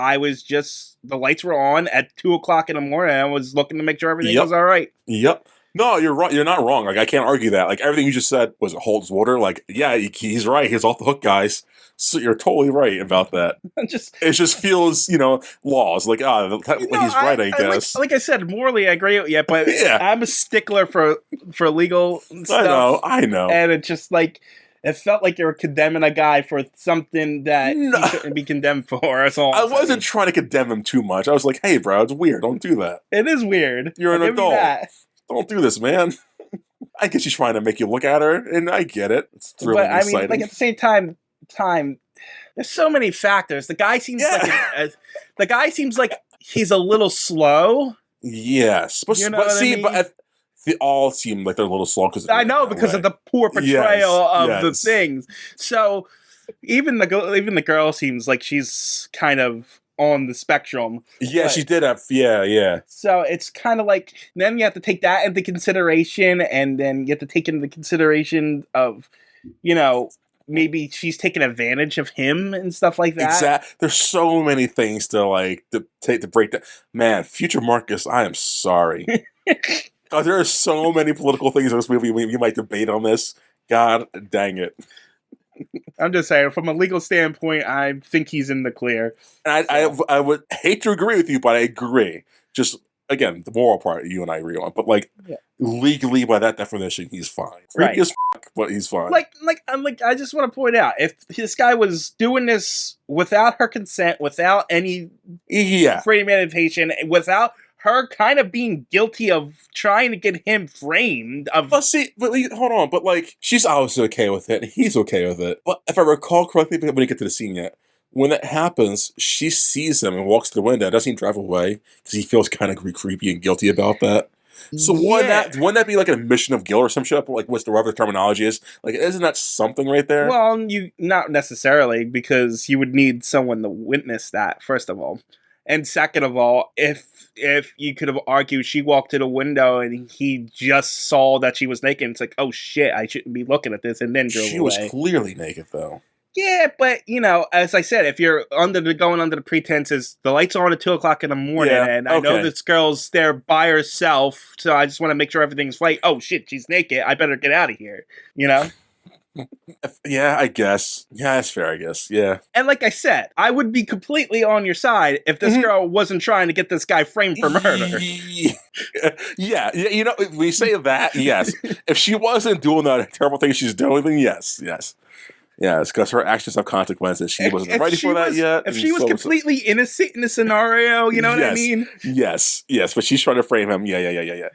the lights were on at 2:00 in the morning and I was looking to make sure everything was all right. Yep. No, you're right. You're not wrong. Like, I can't argue that. Like, everything you just said was holds water. Like, yeah, he's right. He's off the hook, guys. So you're totally right about that. I'm just, It just feels, laws. Like, technically he's right, I guess. like I said, morally I agree with you, but Yeah. I'm a stickler for legal stuff. I know. And it just like it felt like you were condemning a guy for something that No. he shouldn't be condemned for. That's all. I wasn't trying to condemn him too much. I was like, hey, bro, it's weird. Don't do that. It is weird. You're an I'll give you adult. that. Don't do this, man. I guess she's trying to make you look at her, and I get it. It's thrilling But and I mean, exciting. like at the same time, there's so many factors. The guy seems like he's a little slow. Yes, but, You know but what I see, mean? but they all seem like they're a little slow because I know because of the poor portrayal of the things. So even the girl seems like she's kind of on the spectrum. Yeah, but- she did have. Yeah. So it's kind of like then you have to take that into consideration, and then you have to take into consideration of, maybe she's taking advantage of him and stuff like that. Exactly. There's so many things to break down. Man, future Marcus, I am sorry. God, there are so many political things in this movie we might debate on this. God dang it. I'm just saying, from a legal standpoint, I think he's in the clear. And I would hate to agree with you, but I agree. Just, again, the moral part you and I agree on. But, legally, by that definition, he's fine. Creepy as fuck, but he's fine. I just want to point out, if this guy was doing this without her consent, without any premeditation, without her kind of being guilty of trying to get him framed. Hold on, but she's obviously okay with it. He's okay with it. But if I recall correctly, we haven't get to the scene yet. When that happens, she sees him and walks to the window. Doesn't he drive away? Because he feels kind of creepy and guilty about that. So wouldn't that be like an admission of guilt or some shit? Like what's the whatever terminology is? Like, isn't that something right there? Well, you not necessarily, because you would need someone to witness that, first of all. And second of all, if you could have argued she walked to the window and he just saw that she was naked, it's like, oh shit, I shouldn't be looking at this, and then drove away. She was clearly naked, though. Yeah, but, as I said, if you're going under the pretenses, the lights are on at 2 o'clock in the morning, and I know this girl's there by herself, so I just want to make sure everything's right. Oh shit, she's naked, I better get out of here, Yeah, I guess. Yeah, that's fair, I guess. Yeah. And like I said, I would be completely on your side if this girl wasn't trying to get this guy framed for murder. Yeah, when you say that, yes. If she wasn't doing that terrible thing she's doing, then yes. Yes, because her actions have consequences. She wasn't ready for that yet. If she was completely innocent in the scenario, you know what I mean? Yes, but she's trying to frame him. Yeah.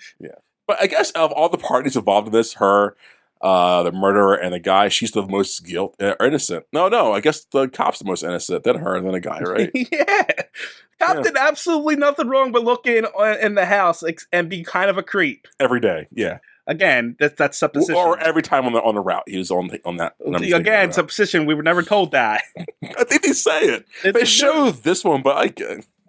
But I guess of all the parties involved in this, her, the murderer, and the guy, she's the most innocent. No, I guess the cop's the most innocent, then her, and then the guy, right? Yeah. Cop did absolutely nothing wrong but look in the house and be kind of a creep. Every day, yeah. Again, that's supposition. Or every time on the route, he was on that. Again, supposition. We were never told that. I think they say it. They show this one, but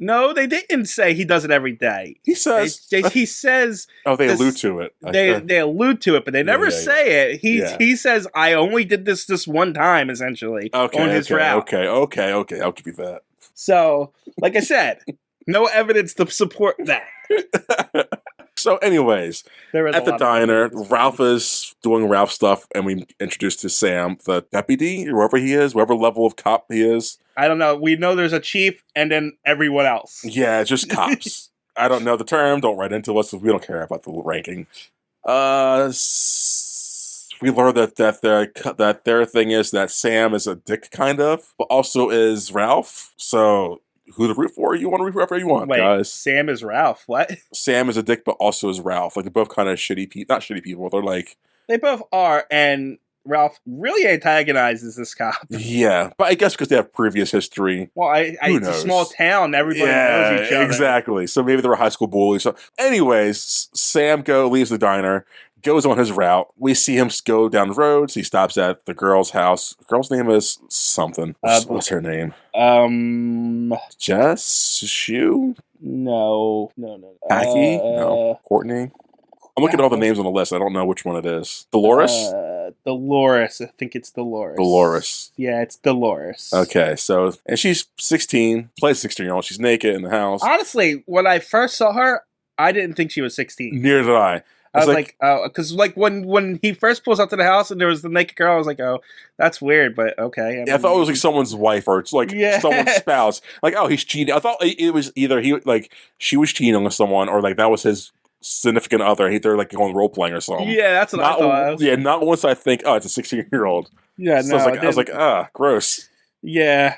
no, they didn't say he does it every day. He says. He says. Oh, they allude to it. They allude to it, but they never say it. He says, "I only did this one time," essentially, on his route. Okay. I'll give you that. So, like I said, no evidence to support that. So, anyways, at the diner, Ralph is doing Ralph stuff, and we introduced to Sam, the deputy, whoever he is, whatever level of cop he is. I don't know. We know there's a chief, and then everyone else. Yeah, just cops. I don't know the term. Don't write into us. We don't care about the ranking. We learned that their thing is that Sam is a dick, kind of, but also is Ralph. So who to root for? You want to root for whoever you want, guys. Sam is Ralph. What? Sam is a dick, but also is Ralph. Like, they're both kind of shitty people. Not shitty people. They're like... They both are, and Ralph really antagonizes this cop. Yeah, but I guess because they have previous history. Well, it's a small town. Everybody knows each other. Exactly. So maybe they were high school bullies. So anyways, Sam leaves the diner, goes on his route. We see him go down the road. So he stops at the girl's house. The girl's name is something. What's her name? Jess? Shue? No. Paki? No. Courtney? I'm looking at all the names on the list. I don't know which one it is. Dolores? Dolores. I think it's Dolores. Dolores. Yeah, it's Dolores. Okay, so... And she's 16. Plays 16-year-old. She's naked in the house. Honestly, when I first saw her, I didn't think she was 16. Neither did I. I It's was like, like, oh, because like when he first pulls up to the house and there was the naked girl, I was like, oh, that's weird, but okay. yeah, I thought it was like someone's wife or it's like someone's yeah, spouse. Like, oh, he's cheating. I thought it was either he like she was cheating with someone or like that was his significant other. They're like going role playing or something. yeah, that's what I thought. Yeah, not once I think, oh, it's a 16-year-old. Yeah, So no, I was like, ah, gross. yeah,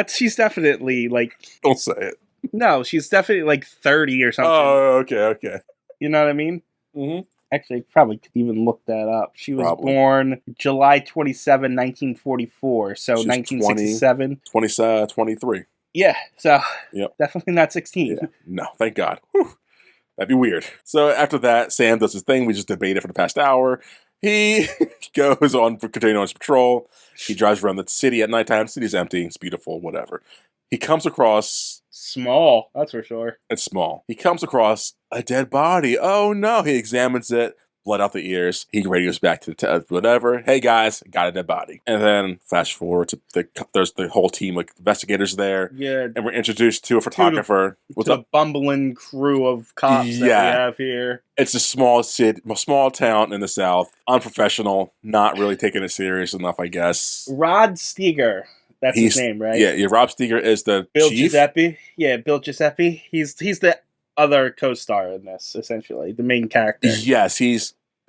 she's definitely like, Don't say it. no, she's definitely like 30 or something. Oh, okay. You know what I mean? Mm-hmm. Actually, probably could even look that up. She was Probably. born July 27, 1944, so She's 1967. 23. Yeah, so Yep. definitely not 16. Yeah. No, thank God. Whew. That'd be weird. So after that, Sam does his thing. We just debated for the past hour. He goes on for continuing on his patrol. He drives around the city at nighttime. The city's empty. It's beautiful, whatever. He comes across... Small, that's for sure. It's small. He comes across a dead body. Oh no. He examines it. Blood out the ears. He radios back to the whatever. Hey guys, got a dead body. And then flash forward to there's the whole team like investigators there. Yeah, And we're introduced to a photographer. What's the up? bumbling crew of cops that we have here. It's a small town in the South. Unprofessional. Not really taking it serious enough, I guess. Rod Steiger, that's his name, right? Yeah. Rob Steiger is the Bill chief. Giuseppe. Yeah, Bill Giuseppe. He's the other co-star in this, essentially, the main character. Yes, he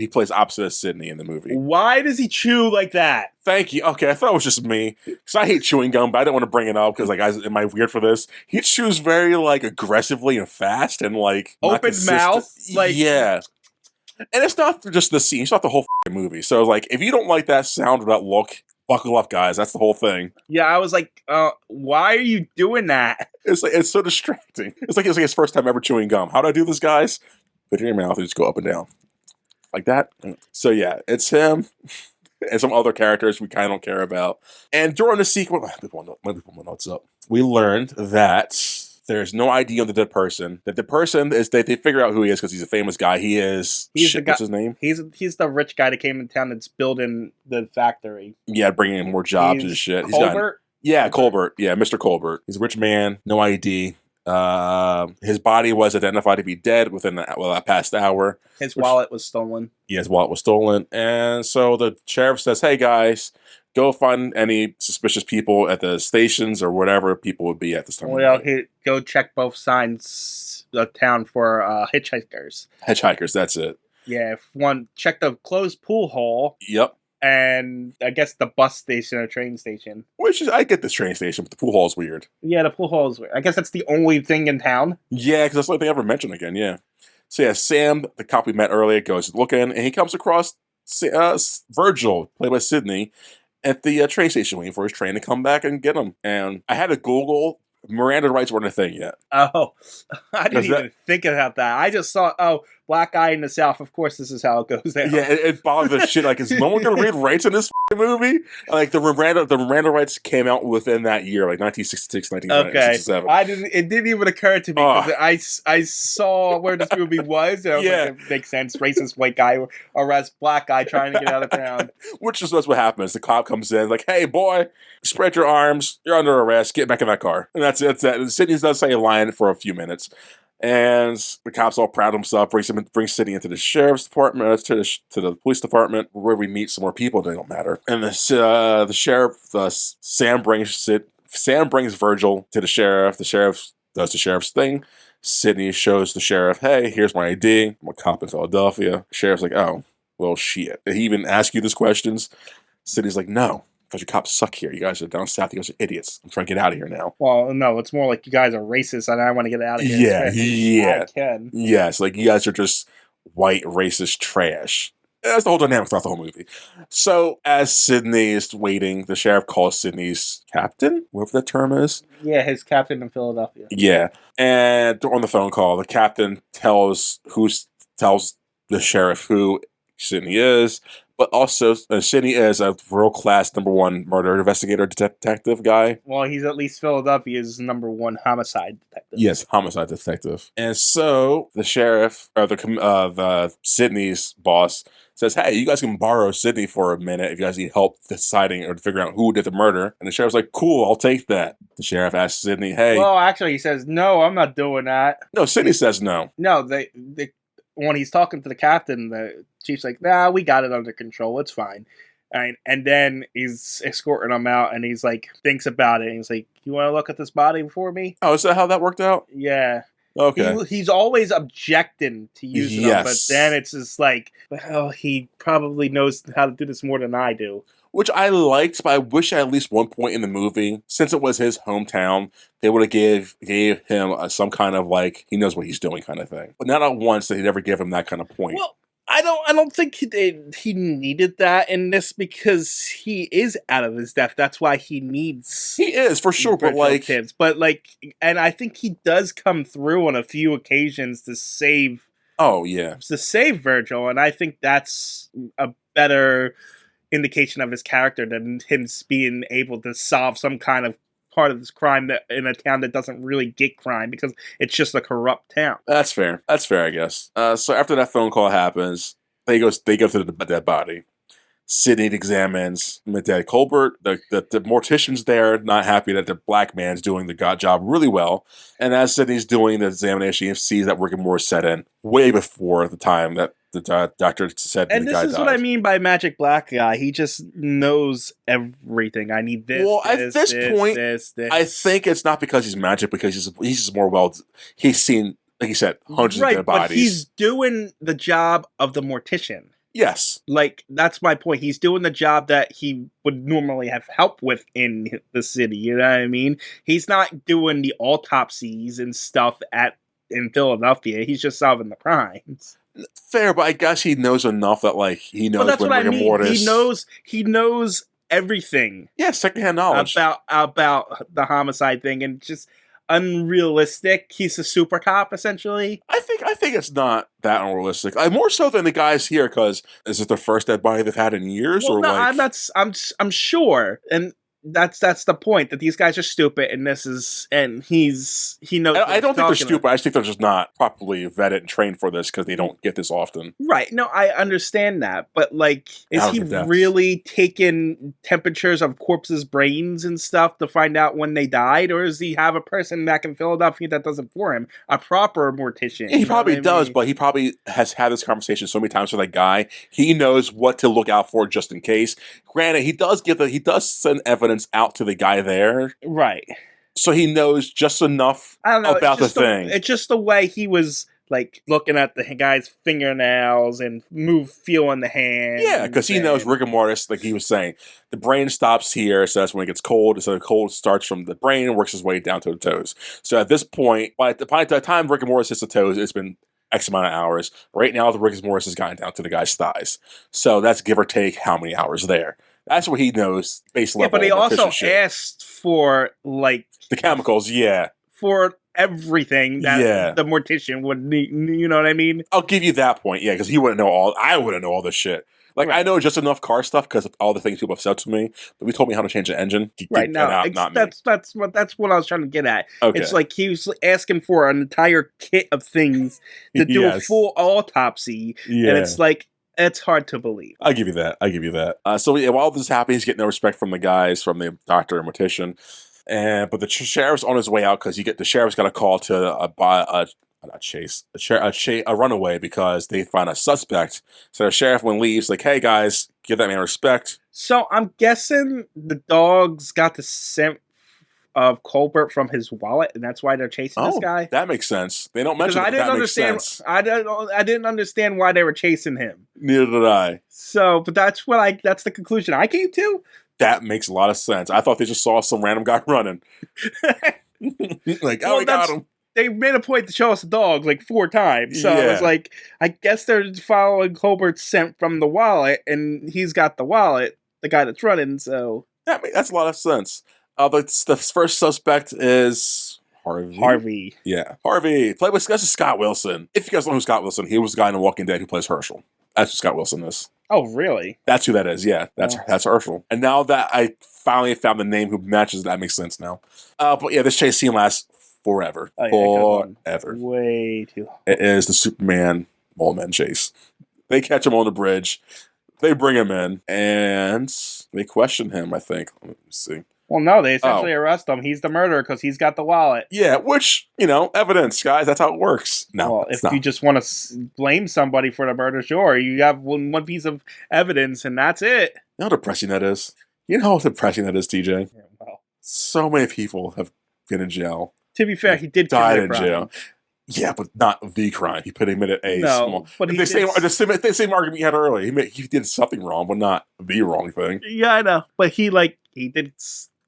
plays opposite of Sydney in the movie. Why does he chew like that? Thank you. Okay, I thought it was just me because I hate chewing gum, but I didn't want to bring it up because, like, am I weird for this? He chews very like aggressively and fast and like open mouth, like yeah. And it's not just the scene; it's not the whole movie. So, like, if you don't like that sound or that look, buckle up, guys. That's the whole thing. Yeah, I was like, why are you doing that? It's so distracting. It's like his first time ever chewing gum. How do I do this, guys? Put it in your mouth and just go up and down. Like that. So yeah, it's him and some other characters we kind of don't care about. And during the sequence, let me pull my notes up. We learned that there's no ID on the dead person. That the person is they figure out who he is because he's a famous guy. He's the guy, what's his name? He's the rich guy that came in town that's building the factory. Yeah, bringing in more jobs and shit. Colbert. Colbert. Yeah, Mr. Colbert. He's a rich man. No ID. His body was identified to be dead within that past hour. His wallet was stolen. Yeah, his wallet was stolen. And so the sheriff says, hey guys, go find any suspicious people at the stations or whatever people would be at this time. Well, go check both sides of town for hitchhikers. Hitchhikers, that's it. Yeah, check the closed pool hall. Yep. And I guess the bus station or train station. Which is, I get this train station, but the pool hall's weird. Yeah, the pool hall is weird. I guess that's the only thing in town. Yeah, because that's the only thing I ever mentioned again, yeah. So yeah, Sam, the cop we met earlier, goes looking, and he comes across Virgil, played by Sydney, at the train station waiting for his train to come back and get him. And I had to Google, Miranda rights weren't a thing yet. Oh, I didn't even think about that. I just saw, black guy in the South. Of course, this is how it goes down. Yeah, it bothered the shit. Like, is no one gonna read rights in this movie? Like, the Miranda rights came out within that year, like 1966, 1967. Okay, it didn't even occur to me because I saw where this movie was. And I was like, it makes sense. Racist white guy arrests black guy trying to get out of town. Which is what happens. The cop comes in, like, "Hey, boy, spread your arms. You're under arrest. Get back in that car." And that's it. And Sydney does say a line for a few minutes. And the cop's all proud of himself, brings Sydney into the sheriff's department, to the police department, where we meet some more people. They don't matter. And the sheriff, Sam brings Virgil to the sheriff. The sheriff does the sheriff's thing. Sydney shows the sheriff, "Hey, here's my ID. I'm a cop in Philadelphia." The sheriff's like, "Oh, well, shit. Did he even ask you these questions?" Sydney's like, "No. Because your cops suck here. You guys are down south. You guys are idiots. I'm trying to get out of here now." Well, no, it's more like you guys are racist and I want to get out of here. Yeah. I can. Yes, like you guys are just white racist trash. That's the whole dynamic throughout the whole movie. So as Sydney is waiting, the sheriff calls Sydney's captain, whatever that term is. Yeah, his captain in Philadelphia. Yeah. And on the phone call, the captain tells the sheriff who Sydney is. But also, Sydney is a world-class #1 murder investigator detective guy. Well, he's at least Philadelphia's #1 homicide detective. Yes, homicide detective. And so the sheriff, or the Sydney's boss, says, "Hey, you guys can borrow Sydney for a minute if you guys need help deciding or figuring out who did the murder." And the sheriff's like, "Cool, I'll take that." The sheriff asks Sydney, "Hey." Well, actually, he says, "No, I'm not doing that." No, Sydney says no. No, when he's talking to the captain, the chief's like, "Nah, we got it under control. It's fine." And then he's escorting him out, and he's like, thinks about it, and he's like, "You want to look at this body before me?" Oh, is that how that worked out? Yeah. Okay. He's always objecting to using them, but then it's just like, well, he probably knows how to do this more than I do. Which I liked, but I wish at least one point in the movie, since it was his hometown, they would have gave him some kind of like he knows what he's doing kind of thing. But not at once they never give him that kind of point. Well, I don't think he needed that in this because he is out of his depth. That's why he needs. He is for sure, but like tips. But like, and I think he does come through on a few occasions to save. Oh yeah, to save Virgil, and I think that's a better indication of his character than him being able to solve some kind of part of this crime that in a town that doesn't really get crime because it's just a corrupt town. That's fair. That's fair, I guess. So after that phone call happens, they go to the dead body. Sidney examines the dead Colbert. The mortician's there, not happy that the black man's doing the job really well. And as Sidney's doing the examination, he sees that rigor mortis set in way before the time that the doctor said and the guy died. And this is what I mean by magic black guy. He just knows everything. I need this. Well, at this point, I think it's not because he's magic, because he's just more well. He's seen, like you said, hundreds of dead bodies. But he's doing the job of the mortician. Yes. Like, that's my point. He's doing the job that he would normally have help with in the city. You know what I mean? He's not doing the autopsies and stuff in Philadelphia. He's just solving the crimes. Fair, but I guess he knows enough that like he knows that's when what rigor mortis. He knows everything. Yeah, secondhand knowledge about the homicide thing, and just unrealistic. He's a super cop, essentially. I think it's not that unrealistic. More so than the guys here, because is it the first dead body they've had in years? Well, or no, like I'm sure, and that's the point, that these guys are stupid, and he knows. I don't think they're stupid. I just think they're just not properly vetted and trained for this because they don't get this often. Right. No, I understand that, but like, is he really taking temperatures of corpses' brains and stuff to find out when they died, or does he have a person back in Philadelphia that does it for him, a proper mortician? He probably does, but he probably has had this conversation so many times with that guy. He knows what to look out for just in case. Granted, he does send evidence out to the guy there, right? So he knows just enough about the thing. It's just the way he was like looking at the guy's fingernails and feeling the hand. Yeah, because he knows rigor mortis, like he was saying. The brain stops here, so that's when it gets cold. So the cold starts from the brain and works its way down to the toes. So at this point, by the time rigor mortis hits the toes, it's been X amount of hours. Right now, the rigor mortis has gotten down to the guy's thighs. So that's give or take how many hours there. That's what he knows, base level. Yeah, but he also asked for, like... the chemicals, yeah. For everything that the mortician would need, you know what I mean? I'll give you that point, yeah, because I wouldn't know all this shit. Like, right. I know just enough car stuff because of all the things people have said to me, but he told me how to change the engine. Right, now, that's what I was trying to get at. Okay. It's like he was asking for an entire kit of things to do a full autopsy, and it's like, it's hard to believe. I'll give you that. So while this is happening, he's getting no respect from the guys, from the doctor and mortician. But the sheriff's on his way out because the sheriff's got a call to a runaway because they find a suspect. So the sheriff, when leaves, like, hey guys, give that man respect. So I'm guessing the dogs got the scent of Colbert from his wallet, and that's why they're chasing this guy. That makes sense. They don't mention that. I didn't understand why they were chasing him. Neither did I. So, but that's the conclusion I came to. That makes a lot of sense. I thought they just saw some random guy running. Like, we got him. They made a point to show us the dog like 4 times. So I was like, I guess they're following Colbert's scent from the wallet, and he's got the wallet, the guy that's running, so... That's a lot of sense. The first suspect is Harvey. Yeah. Harvey. Played with Scott Wilson. If you guys know who Scott Wilson, he was the guy in The Walking Dead who plays Herschel. That's who Scott Wilson is. Oh, really? That's who that is, yeah. That's Herschel. And now that I finally found the name who matches, that makes sense now. But yeah, this chase scene lasts forever. Forever. Way too long. It is the Superman Mole Men chase. They catch him on the bridge. They bring him in, and they question him, I think. Let me see. Well, no, they Oh. essentially arrest him. He's the murderer because he's got the wallet. Yeah, which, evidence, guys. That's how it works. No, Well, if you just want to blame somebody for the murder, sure. You have one piece of evidence, and that's it. You know how depressing that is? You know how depressing that is, TJ? Yeah, well, So many people have been in jail. to be fair, he did died commit a in crime. jail. Yeah, but not the crime. He admitted a small. But he the did same argument you had earlier. He did something wrong, but not the wrong thing. Yeah, I know. But he did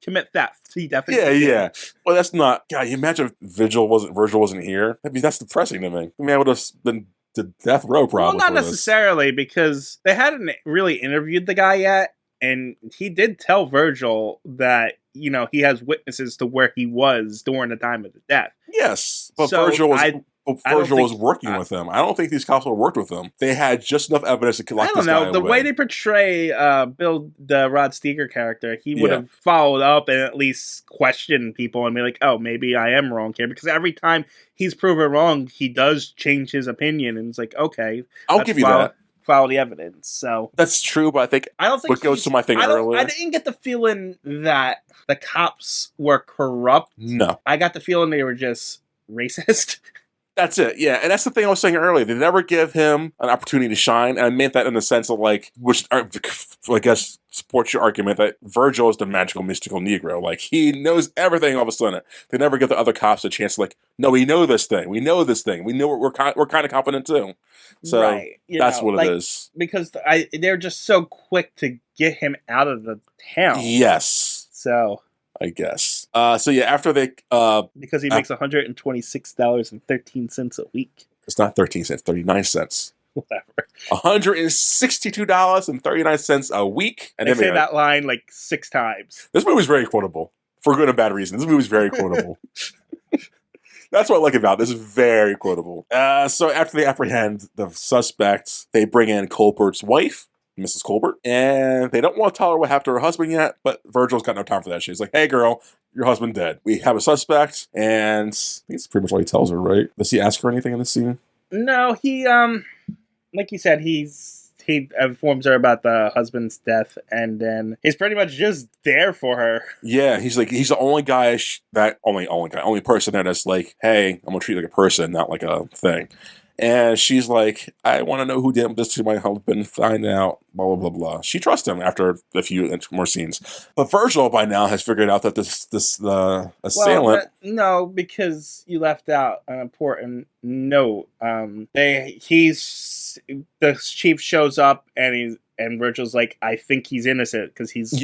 commit theft. He definitely did. Yeah. Well, that's not. God, you imagine if Virgil wasn't here. I mean, that's depressing to me. I mean, I would have been to death row probably. Well, not necessarily, because they hadn't really interviewed the guy yet, and he did tell Virgil that he has witnesses to where he was during the time of the death. Yes, but So Virgil was working with him. I don't think these cops would have worked with him. They had just enough evidence to lock this guy away. The way they portray the Rod Steiger character, he would have followed up and at least questioned people and be like, oh, maybe I am wrong here. Because every time he's proven wrong, he does change his opinion. And it's like, okay, I'll give you that. Follow the evidence. So that's true, but I don't think what goes to my thing earlier. I didn't get the feeling that the cops were corrupt. No. I got the feeling they were just racist. That's it, yeah. And that's the thing I was saying earlier. They never give him an opportunity to shine. And I meant that in the sense of, which I guess supports your argument that Virgil is the magical, mystical Negro. He knows everything all of a sudden. They never give the other cops a chance to, no, we know this thing. We know this thing. We know we're kind of confident too. So right. That's what it is. Because they're just so quick to get him out of the town. Yes. So I guess. After they because he makes $126.13 a week. It's not 13 cents, 39 cents. Whatever. $162.39 a week. And they say that line 6 times. This movie's very quotable. For good and bad reason. This movie's very quotable. That's what I like about it. This is very quotable. So after they apprehend the suspect, they bring in Colbert's wife, Mrs. Colbert, and they don't want to tell her what happened to her husband yet, but Virgil's got no time for that. She's like, hey girl, your husband dead. We have a suspect, and I think that's pretty much all he tells her, right? Does he ask her anything in this scene? No, he, like you said, he informs her about the husband's death, and then he's pretty much just there for her. Yeah, he's the only guy, only person there that's like, hey, I'm gonna treat you like a person, not like a thing. And she's like, I want to know who did this to my husband, find out, blah, blah, blah, blah. She trusts him after a few more scenes. But Virgil, by now, has figured out that the assailant... no, because you left out an important note. The chief shows up, and Virgil's like, I think he's innocent, because he's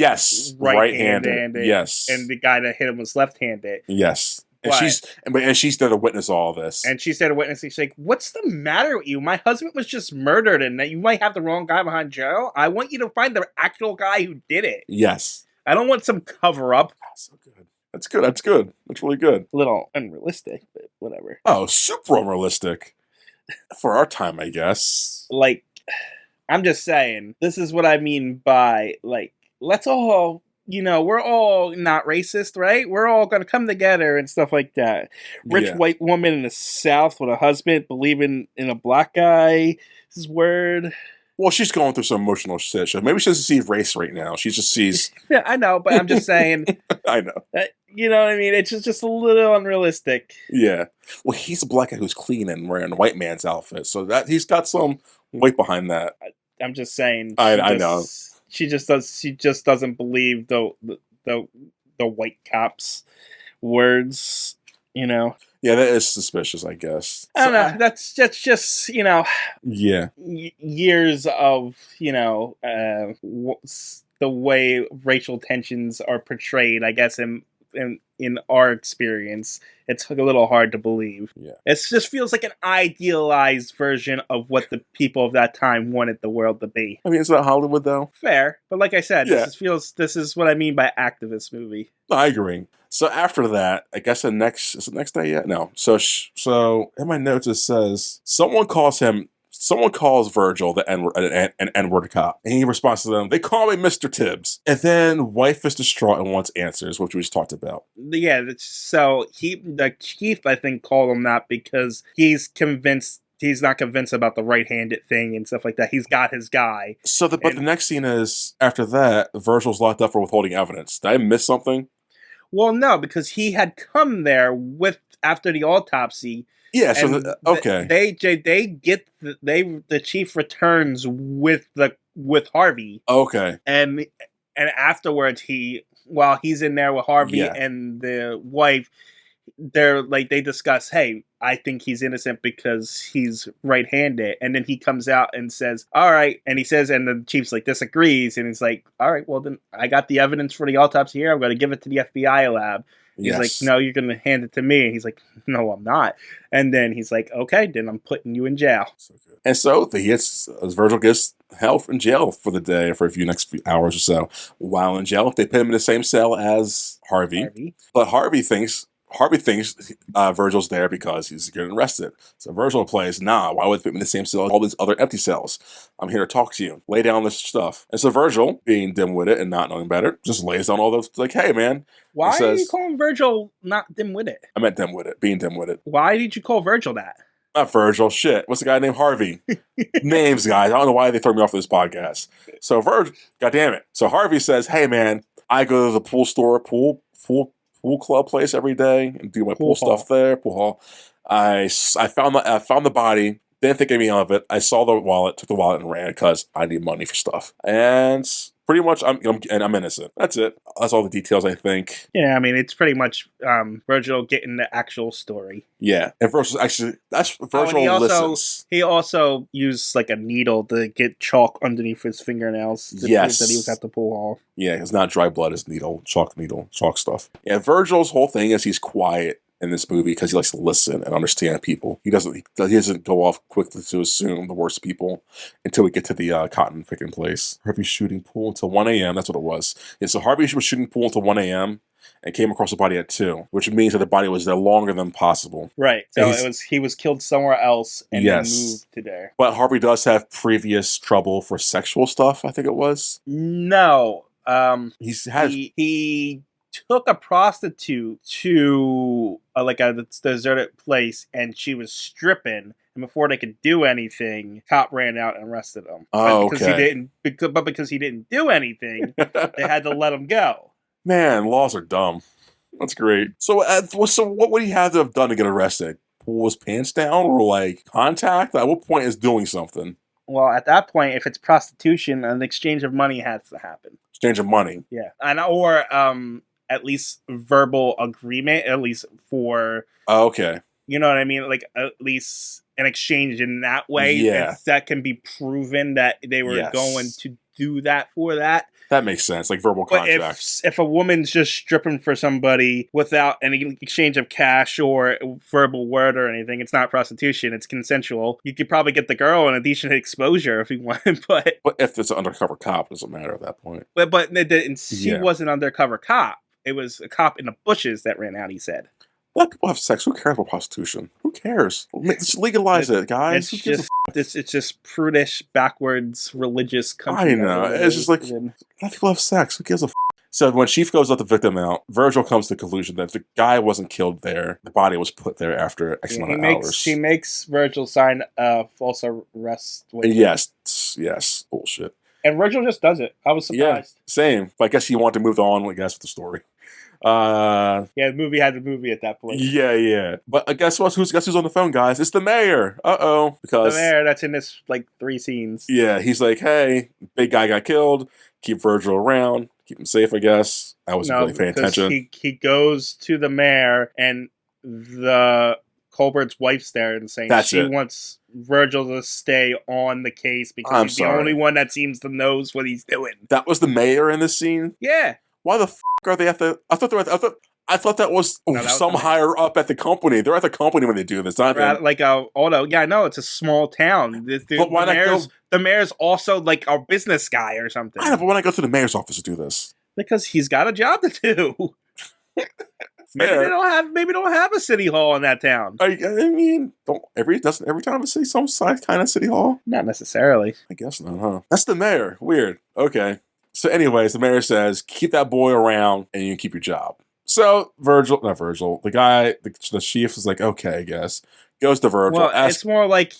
right-handed. Yes. And the guy that hit him was left-handed. Yes. And she's there to witness all this. And she's there to witness. She's like, "What's the matter with you? My husband was just murdered, and that you might have the wrong guy behind jail. I want you to find the actual guy who did it. Yes, I don't want some cover up." So good. That's good. That's good. That's really good. A little unrealistic, but whatever. Oh, super unrealistic for our time, I guess. I'm just saying. This is what I mean by let's all. We're all not racist, right? We're all going to come together and stuff like that. Rich white woman in the South with a husband believing in a black guy. This is weird. Well, she's going through some emotional shit. Maybe she doesn't see race right now. She just sees... Yeah, I know, but I'm just saying... I know. You know what I mean? It's just a little unrealistic. Yeah. Well, he's a black guy who's clean and wearing a white man's outfit. So that he's got some weight behind that. I'm just saying... I know. She just doesn't believe the white cops' words, Yeah, that is suspicious, I guess. I don't know. That's just Yeah. Years of the way racial tensions are portrayed. I guess in our experience, it's a little hard to believe. Yeah. It just feels like an idealized version of what the people of that time wanted the world to be. I mean, it's not Hollywood, though. Fair. But like I said, this is what I mean by activist movie. I agree. So after that, I guess is it next day yet? No. So in my notes, it says someone calls Virgil an N-word cop. And he responds to them, they call me Mr. Tibbs. And then wife is distraught and wants answers, which we just talked about. Yeah, so the chief, I think, called him that because he's convinced he's not convinced about the right-handed thing and stuff like that. He's got his guy. So, but the next scene is, after that, Virgil's locked up for withholding evidence. Did I miss something? Well, no, because he had come there after the autopsy. Yeah, so, And okay. The chief returns with Harvey. Okay. And afterwards while he's in there with Harvey Yeah. and the wife, they discuss, hey, I think he's innocent because he's right-handed. And then he comes out and says, all right. And he says, and the chief's like, disagrees. And he's like, all right, well, then I got the evidence for the autopsy here. I'm going to give it to the FBI lab. He's like, no, you're going to hand it to me. And he's like, no, I'm not. And then he's like, okay, then I'm putting you in jail. And so Virgil gets held in jail for the day, for a few next few hours or so. While in jail, they put him in the same cell as Harvey. But Harvey thinks Virgil's there because he's getting arrested. So Virgil plays, nah, why would they put me in the same cell as all these other empty cells? I'm here to talk to you. Lay down this stuff. And so Virgil, being dim-witted and not knowing better, just lays down all those, like, hey, man. Why are you calling Virgil not dim-witted? I meant dim-witted, being dim-witted. Why did you call Virgil that? Not Virgil, shit. What's the guy named Harvey? Names, guys. I don't know why they throw me off this podcast. So Virgil, goddammit. So Harvey says, hey, man, I go to the pool club place every day and do my pool stuff there. Pool hall. I found the body. Didn't think anything of it. I saw the wallet, took the wallet, and ran because I need money for stuff. And pretty much, I'm innocent. That's it. That's all the details, I think. Yeah, I mean, it's pretty much Virgil getting the actual story. Yeah, and Virgil's actually Virgil listens. He also used like a needle to get chalk underneath his fingernails to prove that he was at the pool hall. Yeah, it's not dry blood. It's chalk stuff. Yeah, Virgil's whole thing is he's quiet in this movie because he likes to listen and understand people. He doesn't go off quickly to assume the worst people until we get to the cotton picking place. Harvey shooting pool until 1 a.m. That's what it was. Yeah, so Harvey was shooting pool until 1 a.m. and came across the body at 2, which means that the body was there longer than possible. Right. So he was killed somewhere else and then moved to there. But Harvey does have previous trouble for sexual stuff, I think it was. No. He took a prostitute to a deserted place, and she was stripping. And before they could do anything, cop ran out and arrested him. Because he didn't do anything, they had to let him go. Man, laws are dumb. That's great. So what would he have to have done to get arrested? Pull his pants down or like contact? At what point is doing something? Well, at that point, if it's prostitution, an exchange of money has to happen. Exchange of money. Yeah, or at least verbal agreement, at least for. Oh, okay. You know what I mean? Like at least an exchange in that way. Yeah. That can be proven that they were going to do that for that. That makes sense, like verbal contracts. If a woman's just stripping for somebody without any exchange of cash or verbal word or anything, it's not prostitution, it's consensual. You could probably get the girl in a decent exposure if you want, but if it's an undercover cop, it doesn't matter at that point. But she wasn't an undercover cop. It was a cop in the bushes that ran out, he said. Let people have sex. Who cares about prostitution? Who cares? Just legalize it, guys. It's just prudish, backwards, religious country. I know. It's just like, let people have sex. Who gives a f? So when Chief goes let the victim out, Virgil comes to the conclusion that the guy wasn't killed there. The body was put there after X amount of hours. He makes Virgil sign a false arrest. Yes. Bullshit. And Virgil just does it. I was surprised. Yeah, same. But I guess he wanted to move on, I guess, with the story. The movie had the movie at that point. Yeah. But guess who's on the phone, guys? It's the mayor. Because the mayor that's in this 3 scenes. Yeah, he's like, hey, big guy got killed. Keep Virgil around. Keep him safe, I guess. I wasn't really paying attention. He goes to the mayor and the Colbert's wife's there and saying she wants Virgil to stay on the case because he's the only one that seems to knows what he's doing. That was the mayor in this scene? Yeah. Why the f*** are they at the... I thought that was some higher up at the company. They're at the company when they do this. Not I know it's a small town. But why not go? The mayor's also like a business guy or something. I know, but why not go to the mayor's office to do this? Because he's got a job to do. Maybe they don't have a city hall in that town. I mean, doesn't every town have a city, some kind of city hall? Not necessarily. I guess not, huh? That's the mayor. Weird. Okay. So anyways, the mayor says, keep that boy around and you can keep your job. So the chief is like, okay, I guess. Goes to Virgil. Well, it's more like,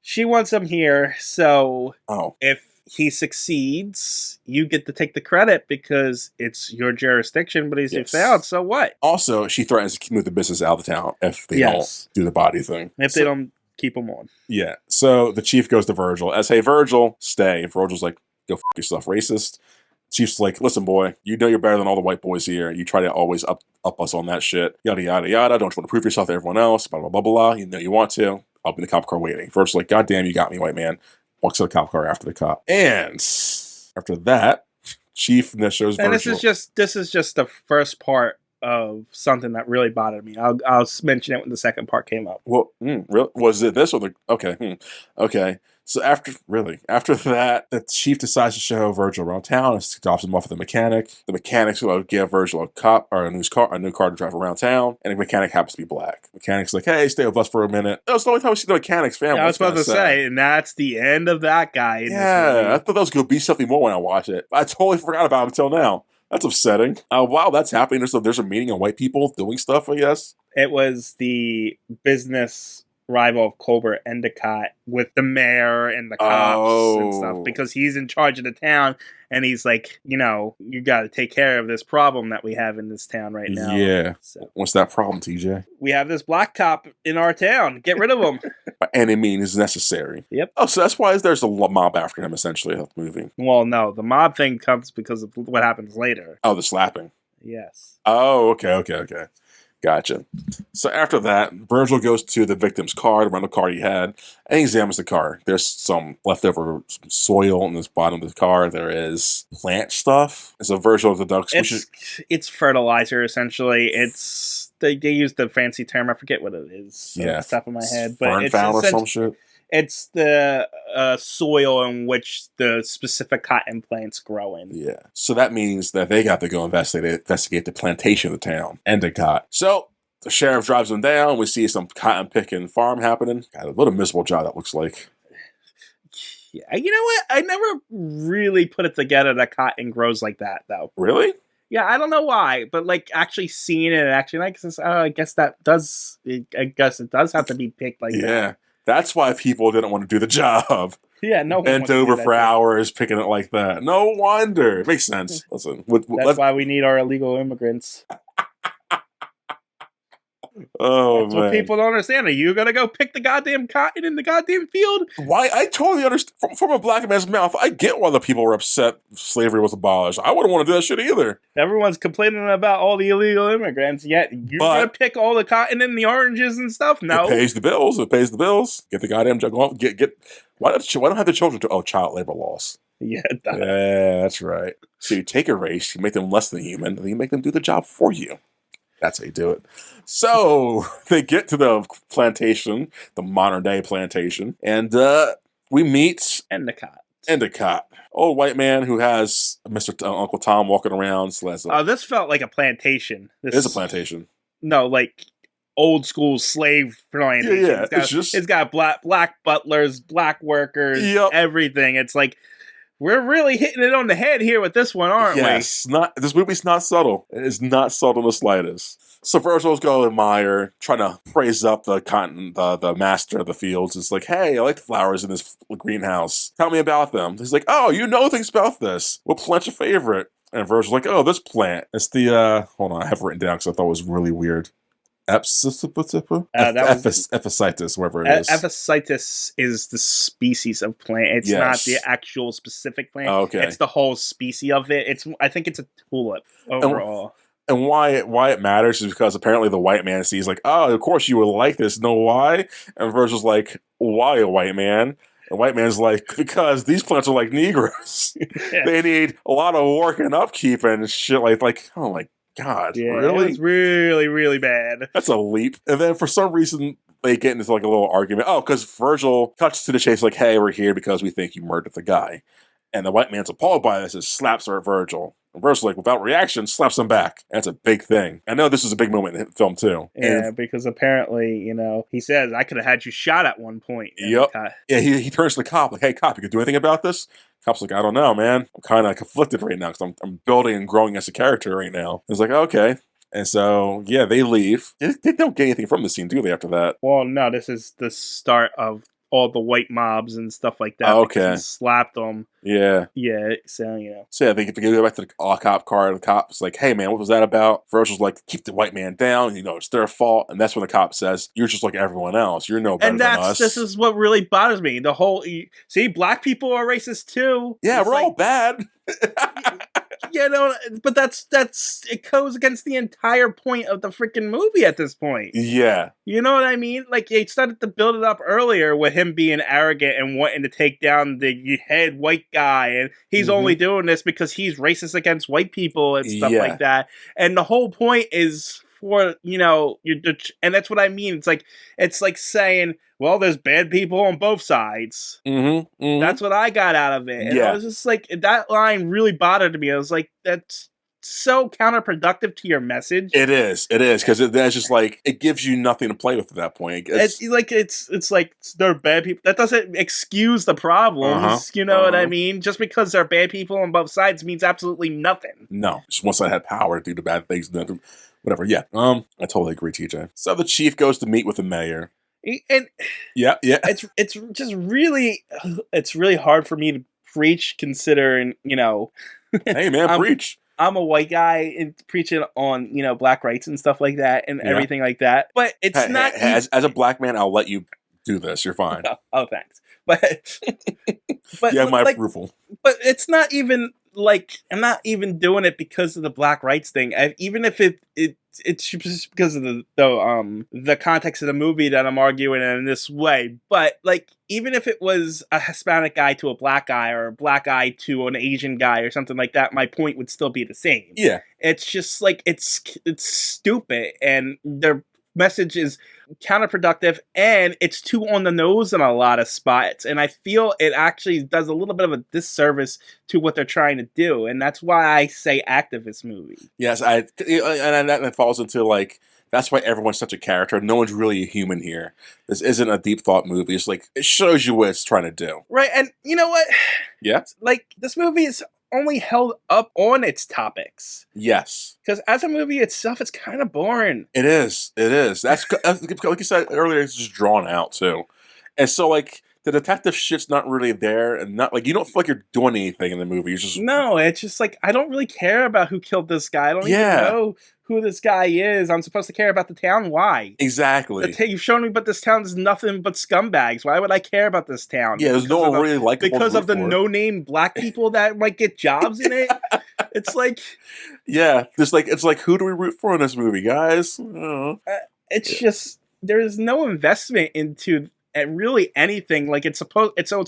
she wants him here, so if he succeeds, you get to take the credit because it's your jurisdiction, but he's failed, so what? Also, she threatens to move the business out of town if they don't do the body thing. If they don't keep him on. Yeah. So the chief goes to Virgil as, hey, Virgil, stay. And Virgil's like, go f yourself, racist. Chief's like, listen, boy, you know you're better than all the white boys here. You try to always up us on that shit. Yada, yada, yada. Don't you want to prove yourself to everyone else? Blah, blah, blah, blah. You know you want to. I'll be in the cop car waiting. Virgil's like, God damn, you got me, white man. Walks to the cop car after the cop. And after that, Chief shows Virgil. And this is just the first part of something that really bothered me. I'll mention it when the second part came up. Well, really? Was it this or the... Okay. Okay. So after that, the chief decides to show Virgil around town and drops him off at the mechanic. The mechanic's will give Virgil a new car to drive around town, and the mechanic happens to be black. The mechanic's like, hey, stay with us for a minute. That was the only time we see the mechanic's family. Yeah, I was about to say, and that's the end of that guy. I thought that was going to be something more when I watched it. I totally forgot about him until now. That's upsetting. Wow, that's happening. There's a meeting of white people doing stuff, I guess. It was the business rival of Colbert, Endicott, with the mayor and the cops and stuff, because he's in charge of the town, and he's like, you got to take care of this problem that we have in this town right now. Yeah. So, what's that problem, TJ? We have this black cop in our town. Get rid of him. By any means necessary. Yep. Oh, so that's why there's a mob after him, essentially, in the movie. Well, no. The mob thing comes because of what happens later. Oh, the slapping. Yes. Oh, okay. Gotcha. So after that, Virgil goes to the victim's car, the rental car he had, and he examines the car. There's some leftover soil in the bottom of the car. There is plant stuff. And so Virgil deducts... It's fertilizer, essentially. It's... They use the fancy term. I forget what it is. Yeah. Off the top of my head. But Fern foul or some shit? It's the soil in which the specific cotton plants grow in. Yeah. So that means that they got to go investigate the plantation of the town, Endicott. So the sheriff drives them down. We see some cotton picking farm happening. God, what a miserable job that looks like. Yeah, you know what? I never really put it together that cotton grows like that, though. Really? Yeah, I don't know why, but actually seeing it and actually I guess it does have to be picked like that. Yeah. That's why people didn't want to do the job. Yeah, no one bent over for hours picking it like that. No wonder. It makes sense. Listen, that's why we need our illegal immigrants. That's what people don't understand. Are you gonna go pick the goddamn cotton in the goddamn field? Why? I totally understand. From a black man's mouth, I get why the people were upset slavery was abolished. I wouldn't want to do that shit either. Everyone's complaining about all the illegal immigrants, yet you're gonna pick all the cotton and the oranges and stuff? No. It pays the bills. Get the goddamn jug off. Why don't have the children do? Oh, child labor laws. Yeah, that's right. So you take a race, you make them less than human, and then you make them do the job for you. That's how you do it. So they get to the plantation, the modern day plantation, and we meet Endicott, old white man who has Mr. Uncle Tom walking around. This felt like a plantation. It is a plantation. No, like old school slave plantation. Yeah. It's got black butlers, black workers, everything. It's like, we're really hitting it on the head here with this one, aren't we? Yes. This movie's not subtle. It is not subtle in the slightest. So Virgil's going to admire, trying to praise up the master of the fields. It's like, hey, I like the flowers in this greenhouse. Tell me about them. He's like, oh, you know things about this. What plant's your favorite? And Virgil's like, oh, this plant. It's the, hold on, I have it written down because I thought it was really weird. Epiphysitis, whatever it is. Epiphysitis is the species of plant. It's not the actual specific plant. Oh, okay. It's the whole species of it. I think it's a tulip overall. And why it matters is because apparently the white man sees like, oh, of course you would like this. Know why? And Virgil's like, why, a white man? And white man's like, because these plants are like Negroes. Yeah. They need a lot of work and upkeep and shit like oh my God, really? It's really, really bad. That's a leap. And then for some reason, they get into like a little argument. Oh, because Virgil cuts to the chase like, hey, we're here because we think you murdered the guy. And the white man's appalled by this and slaps her at Virgil. And Virgil's like, without reaction, slaps him back. That's a big thing. I know this is a big moment in the film, too. Yeah, because apparently, he says, I could have had you shot at one point. Yep. Yeah, he turns to the cop like, hey, cop, you could do anything about this? Cop's like, I don't know, man. I'm kind of conflicted right now because I'm building and growing as a character right now. He's like, okay. And so, yeah, they leave. They don't get anything from the scene, do they, after that? Well, no, this is the start of all the white mobs and stuff like that Oh, because he okay. slapped them. Yeah. Yeah, so, you know. So, yeah, they go back to the cop car, and the cop's like, hey, man, what was that about? Virgil's like, keep the white man down. You know, it's their fault. And that's when the cop says, you're just like everyone else. You're no better And than us. this is what really bothers me. The whole, see, black people are racist too. Yeah, It's we're like, all bad. you know, but it goes against the entire point of the freaking movie at this point. Yeah. You know what I mean? Like, they started to build it up earlier with him being arrogant and wanting to take down the head white guy, and he's only doing this because he's racist against white people and stuff like that. And the whole point is for, you know, and that's what I mean. It's like saying, well, there's bad people on both sides. That's what I got out of it. And I was just like, that line really bothered me. I was like, that's so counterproductive to your message. It is, because that's just like, it gives you nothing to play with at that point. It's like they're bad people. That doesn't excuse the problems. You know what I mean? Just because they're bad people on both sides means absolutely nothing. No, just once I had power to do the bad things, whatever. Yeah, I totally agree, TJ. So the chief goes to meet with the mayor. And yeah, it's just really, it's really hard for me to preach, considering, you know, hey man, preach. I'm a white guy and preaching on, you know, black rights and stuff like that and everything like that. But it's not as a black man, I'll let you do this. You're fine. Oh, thanks. But you have my like, approval. But it's not even like, I'm not even doing it because of the black rights thing. Even if it's just because of the context of the movie that I'm arguing in this way. But like, even if it was a Hispanic guy to a black guy, or a black guy to an Asian guy, or something like that, my point would still be the same. Yeah, it's just like, it's stupid, and their message is counterproductive, and it's too on the nose in a lot of spots, and I feel it actually does a little bit of a disservice to what they're trying to do, and that's why I say activist movie. Yes, and that falls into like, that's why everyone's such a character. No one's really a human here. This isn't a deep thought movie. It's like, it shows you what it's trying to do. Right, and you know what? Yeah? Like, this movie is only held up on its topics. Yes. Because as a movie itself, it's kind of boring. It is. That's like you said earlier, it's just drawn out too. And so like, the detective shit's not really there, and not like, you don't feel like you're doing anything in the movie. You're just, no, it's just like, I don't really care about who killed this guy. I don't even know who this guy is. I'm supposed to care about the town. Why? Exactly. You've shown me, but this town is nothing but scumbags. Why would I care about this town? Yeah, there's no one really likable because of the no-name black people that might get jobs in it. It's like, yeah, it's like, who do we root for in this movie, guys? It's just, there's no investment into really anything. Like, it's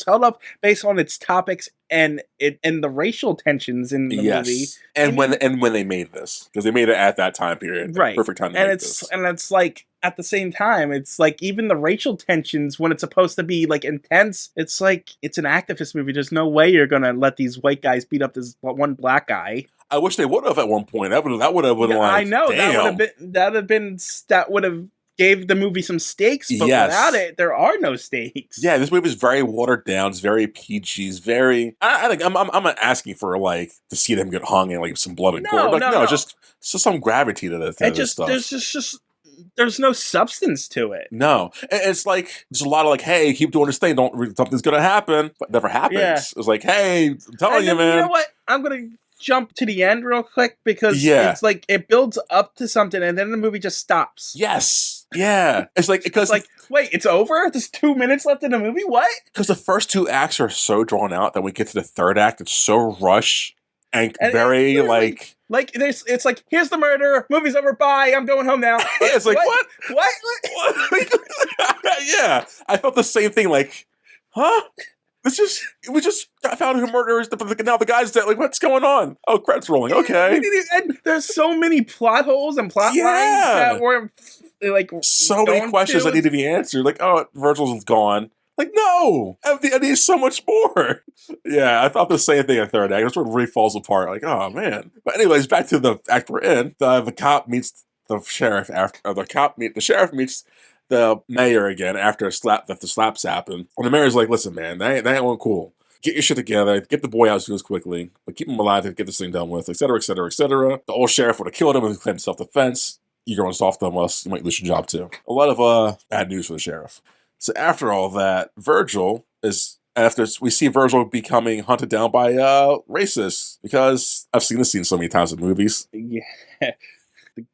held up based on its topics and the racial tensions in the movie. And when they made this, because they made it at that time period, right? Perfect time to make this. And it's like, at the same time, it's like, even the racial tensions, when it's supposed to be like intense, it's like, it's an activist movie. There's no way you're gonna let these white guys beat up this one black guy. I wish they would have at one point. That would have been like, I know, damn. that would have gave the movie some stakes, but without it, there are no stakes. Yeah, this movie is very watered down. It's very PG. It's very. I think I'm not asking for like to see them get hung and like some blood and gore. Like, no, just some gravity to this. Stuff. There's no substance to it. No, it's like there's a lot of like, hey, keep doing this thing. Something's gonna happen, but it never happens. Yeah. It's like, hey, I'm telling you, man. You know what? I'm gonna jump to the end real quick because it's like, it builds up to something and then the movie just stops. Yes. Yeah. It's like, because like, wait, it's over? There's 2 minutes left in the movie? What? Because the first 2 acts are so drawn out that when we get to the third act, it's so rush and very like it's like, here's the murder, movie's over, bye, I'm going home now. It's like, what? What? Yeah. I felt the same thing, like, huh? We just found who murderers. Now the guy's dead. Like, what's going on? Oh, credits rolling. Okay. And there's so many plot holes and plot lines that were like, so many questions that need to be answered. Like, oh, Virgil's gone. Like, no, I need so much more. Yeah, I thought the same thing in third act. That's where it really falls apart. Like, oh man. But anyways, back to the act we're in. The cop meets the sheriff the sheriff meets the mayor again after the slaps happen. And the mayor's like, listen, man, that ain't cool. get your shit together, get the boy out as soon as quickly, but keep him alive to get this thing done with, etc., etc., etc. The old sheriff would have killed him and claimed self-defense. You're going soft on us, you might lose your job too. A lot of bad news for the sheriff. So after all that, we see Virgil becoming hunted down by racists, because I've seen this scene so many times in movies. Yeah.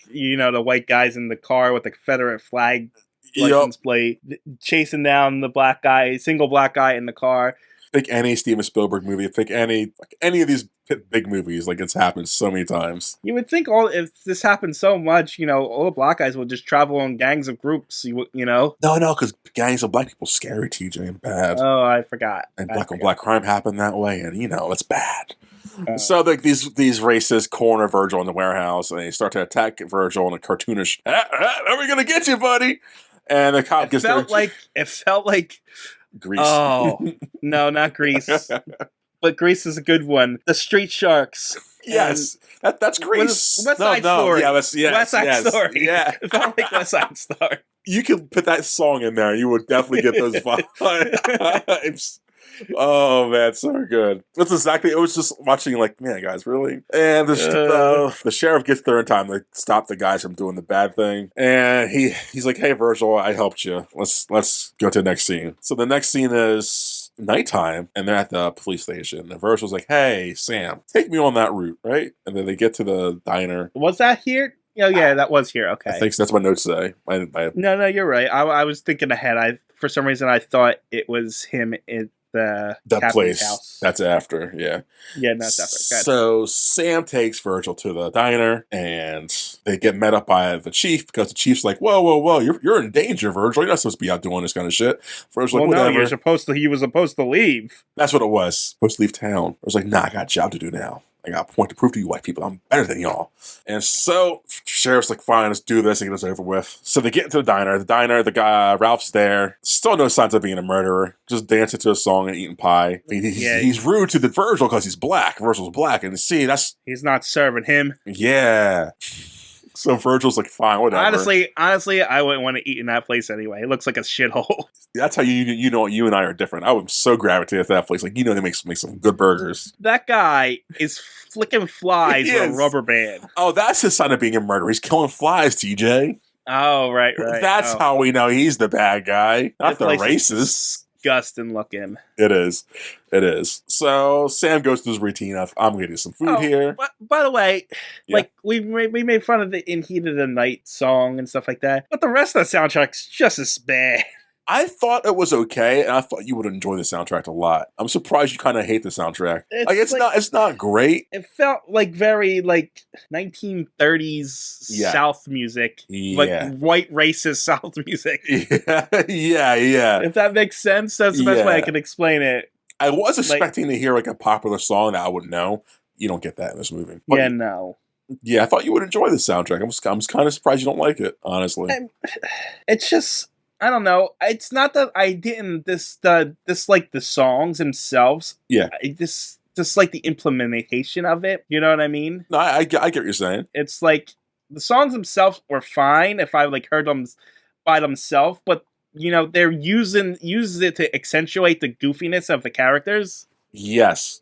The white guys in the car with the Confederate flag license plate, chasing down the single black guy in the car. Pick any Steven Spielberg movie, pick any of these big movies, it's happened so many times. You would think if this happened so much, all the black guys would just travel in gangs of groups, No, because gangs of black people scary, TJ, and bad. Oh, I forgot. And black on black crime happened that way, and it's bad. So these racists corner Virgil in the warehouse, and they start to attack Virgil in a cartoonish, are we gonna get you, buddy? And the cop gets there. It felt like Grease. Oh, no, not Grease. But Grease is a good one. The Street Sharks. Yes. That's Grease. West Side Story. Yeah, West Side Story. Yeah. It felt like West Side Story. You can put that song in there. You would definitely get those vibes. Oh man, so good. That's exactly. It was just watching, man, guys, really. And the sheriff gets there in time to stop the guys from doing the bad thing. And he's like, "Hey, Virgil, I helped you. Let's go to the next scene." So the next scene is nighttime, and they're at the police station. And Virgil's like, "Hey, Sam, take me on that route, right?" And then they get to the diner. Was that here? Oh yeah, that was here. Okay, I think that's what my notes say. No, you're right. I was thinking ahead. For some reason, I thought it was him in that place house. That's after. Yeah, that's after. Gotcha. So Sam takes Virgil to the diner, and they get met up by the chief, because the chief's like, whoa, you're in danger, Virgil. You're not supposed to be out doing this kind of shit. Virgil's like, whatever. No, he was supposed to leave. That's what it was. Supposed to leave town. I was like, nah, I got a job to do now. I got a point to prove to you white people I'm better than y'all. And so sheriff's like, fine, let's do this and get this over with. So they get into the diner. The guy, Ralph's there. Still no signs of being a murderer. Just dancing to a song and eating pie. He's rude to the Virgil because he's black. Virgil's black. And he's not serving him. Yeah. So Virgil's like, fine, whatever. Honestly, I wouldn't want to eat in that place anyway. It looks like a shithole. That's how you know you and I are different. I would so gravitate to that place. They make some good burgers. That guy is flicking flies with a rubber band. Oh, that's his sign of being a murderer. He's killing flies, TJ. Oh, right. That's how we know he's the bad guy, not the racist. Disgusting looking. It is. So Sam goes through his routine of, I'm getting some food here. By the way, we made fun of the In Heat of the Night song and stuff like that, but the rest of the soundtrack's just as bad. I thought it was okay, and I thought you would enjoy the soundtrack a lot. I'm surprised you kind of hate the soundtrack. It's not great. It felt like very 1930s South music, white racist South music. Yeah. If that makes sense, that's the best way I can explain it. I was expecting to hear a popular song that I would know. You don't get that in this movie. But no. Yeah, I thought you would enjoy the soundtrack. I'm kind of surprised you don't like it, honestly. It's just, I don't know. It's not that I didn't dislike the songs themselves. Yeah. I dislike the implementation of it. You know what I mean? No, I get what you're saying. It's like the songs themselves were fine if I heard them by themselves, but they're using it to accentuate the goofiness of the characters. Yes.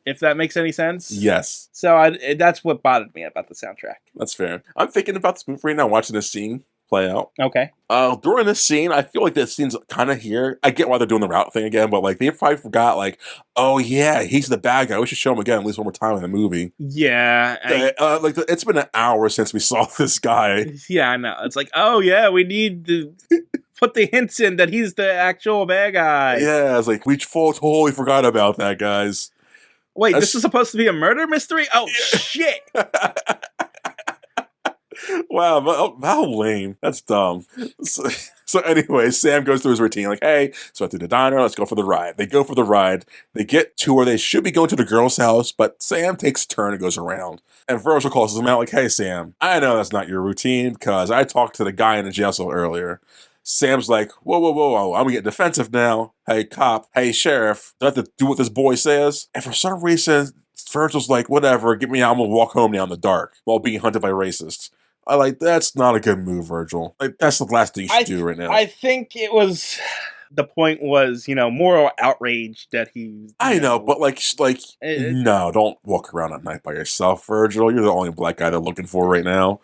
If that makes any sense. Yes. So that's what bothered me about the soundtrack. That's fair. I'm thinking about this movie right now, watching this scene play out. Okay. During this scene, I feel like this scene's kind of here. I get why they're doing the route thing again, but they probably forgot, oh yeah, he's the bad guy. We should show him again at least one more time in the movie. Yeah. It's been an hour since we saw this guy. Yeah, I know. It's oh yeah, we need to put the hints in that he's the actual bad guy. Yeah, it's we totally forgot about that, guys. Wait, this is supposed to be a murder mystery? Oh, shit! Wow, how lame. That's dumb. So anyway, Sam goes through his routine, hey, so I through the diner, let's go for the ride. They go for the ride. They get to where they should be going to the girl's house, but Sam takes a turn and goes around. And Virgil calls him out hey, Sam, I know that's not your routine because I talked to the guy in the jail cell earlier. Sam's like, whoa, I'm gonna get defensive now. Hey, cop. Hey, sheriff. Do I have to do what this boy says? And for some reason, Virgil's like, whatever, get me out. I'm gonna walk home now in the dark while being hunted by racists. That's not a good move, Virgil. That's the last thing you should do right now. I think it was the point was, moral outrage that he. I know, but It- no, don't walk around at night by yourself, Virgil. You're the only black guy they're looking for right now.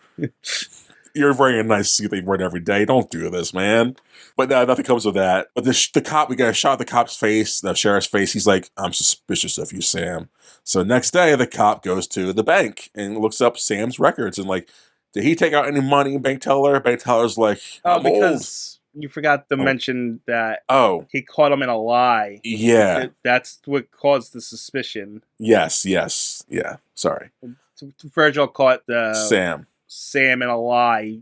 You're wearing a nice suit they wear every day. Don't do this, man. But no, nothing comes of that. But the cop, we got a shot at the cop's face, the sheriff's face. He's like, I'm suspicious of you, Sam. So next day, the cop goes to the bank and looks up Sam's records and like, did he take out any money? Bank teller. Bank teller's like, I'm because you forgot to mention that old. he caught him in a lie. Yeah. That's what caused the suspicion. Yes. Yeah. Sorry. Virgil caught Sam in a lie,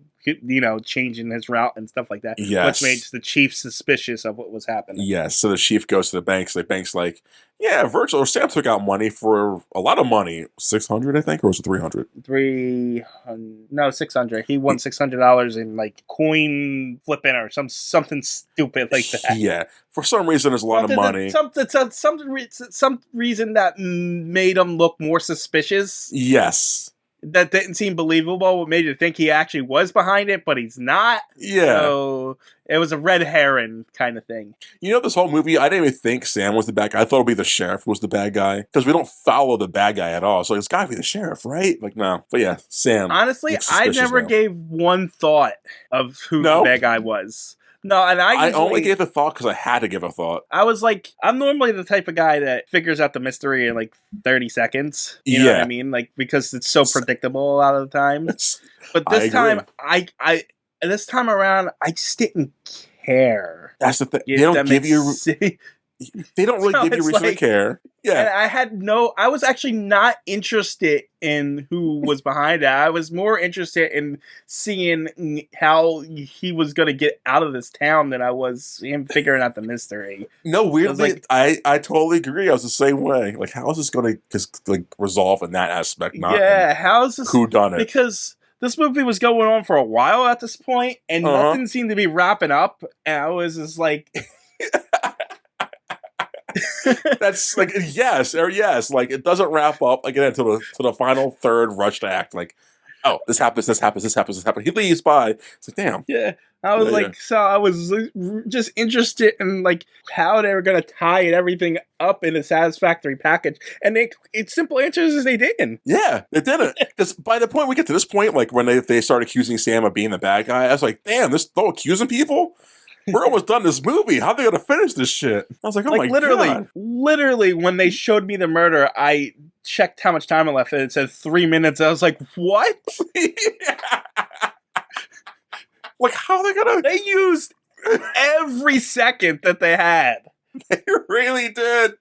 changing his route and stuff like that. Yes. Which made the chief suspicious of what was happening. Yes. So the chief goes to the bank. So the bank's like, yeah, Virgil or Sam took out money for a lot of money. 600, I think, or was it 300? 600. He won $600 in like coin flipping or something stupid like that. Yeah. For some reason, there's a lot of money. Some reason that made him look more suspicious. Yes. That didn't seem believable. What made you think he actually was behind it, but he's not. Yeah. So it was a red herring kind of thing. This whole movie, I didn't even think Sam was the bad guy. I thought it would be the sheriff who was the bad guy. Because we don't follow the bad guy at all. So it's got to be the sheriff, right? Like, no. But yeah, Sam. Honestly, I never gave one thought of who the bad guy was. No, and I only gave a thought because I had to give a thought. I was like, I'm normally the type of guy that figures out the mystery in like 30 seconds. You know what I mean? Like, because it's so predictable a lot of the time. But this time, this time around, I just didn't care. That's the thing. They don't give you. They don't really give you reason to care. Yeah. And I was actually not interested in who was behind it. I was more interested in seeing how he was going to get out of this town than I was him figuring out the mystery. No, weirdly, I totally agree. I was the same way. Like, how is this going to resolve in that aspect? How is this? Who done it? Because this movie was going on for a while at this point, and nothing seemed to be wrapping up. And I was just like... That's like yes. Like it doesn't wrap up again to the final third rushed act. Like, oh, this happens. He leaves by. It's like, damn. Yeah, I was so I was just interested in like how they were gonna tie everything up in a satisfactory package, and it's simple answers is they didn't. Yeah, they didn't. Because by the point we get to this point, like when they start accusing Sam of being the bad guy, I was like, damn, they're still accusing people. We're almost done this movie. How are they going to finish this shit? I was like, oh my God. Literally, when they showed me the murder, I checked how much time I left, and it said 3 minutes. I was like, what? Like, how are they going to... They used every second that they had. They really did.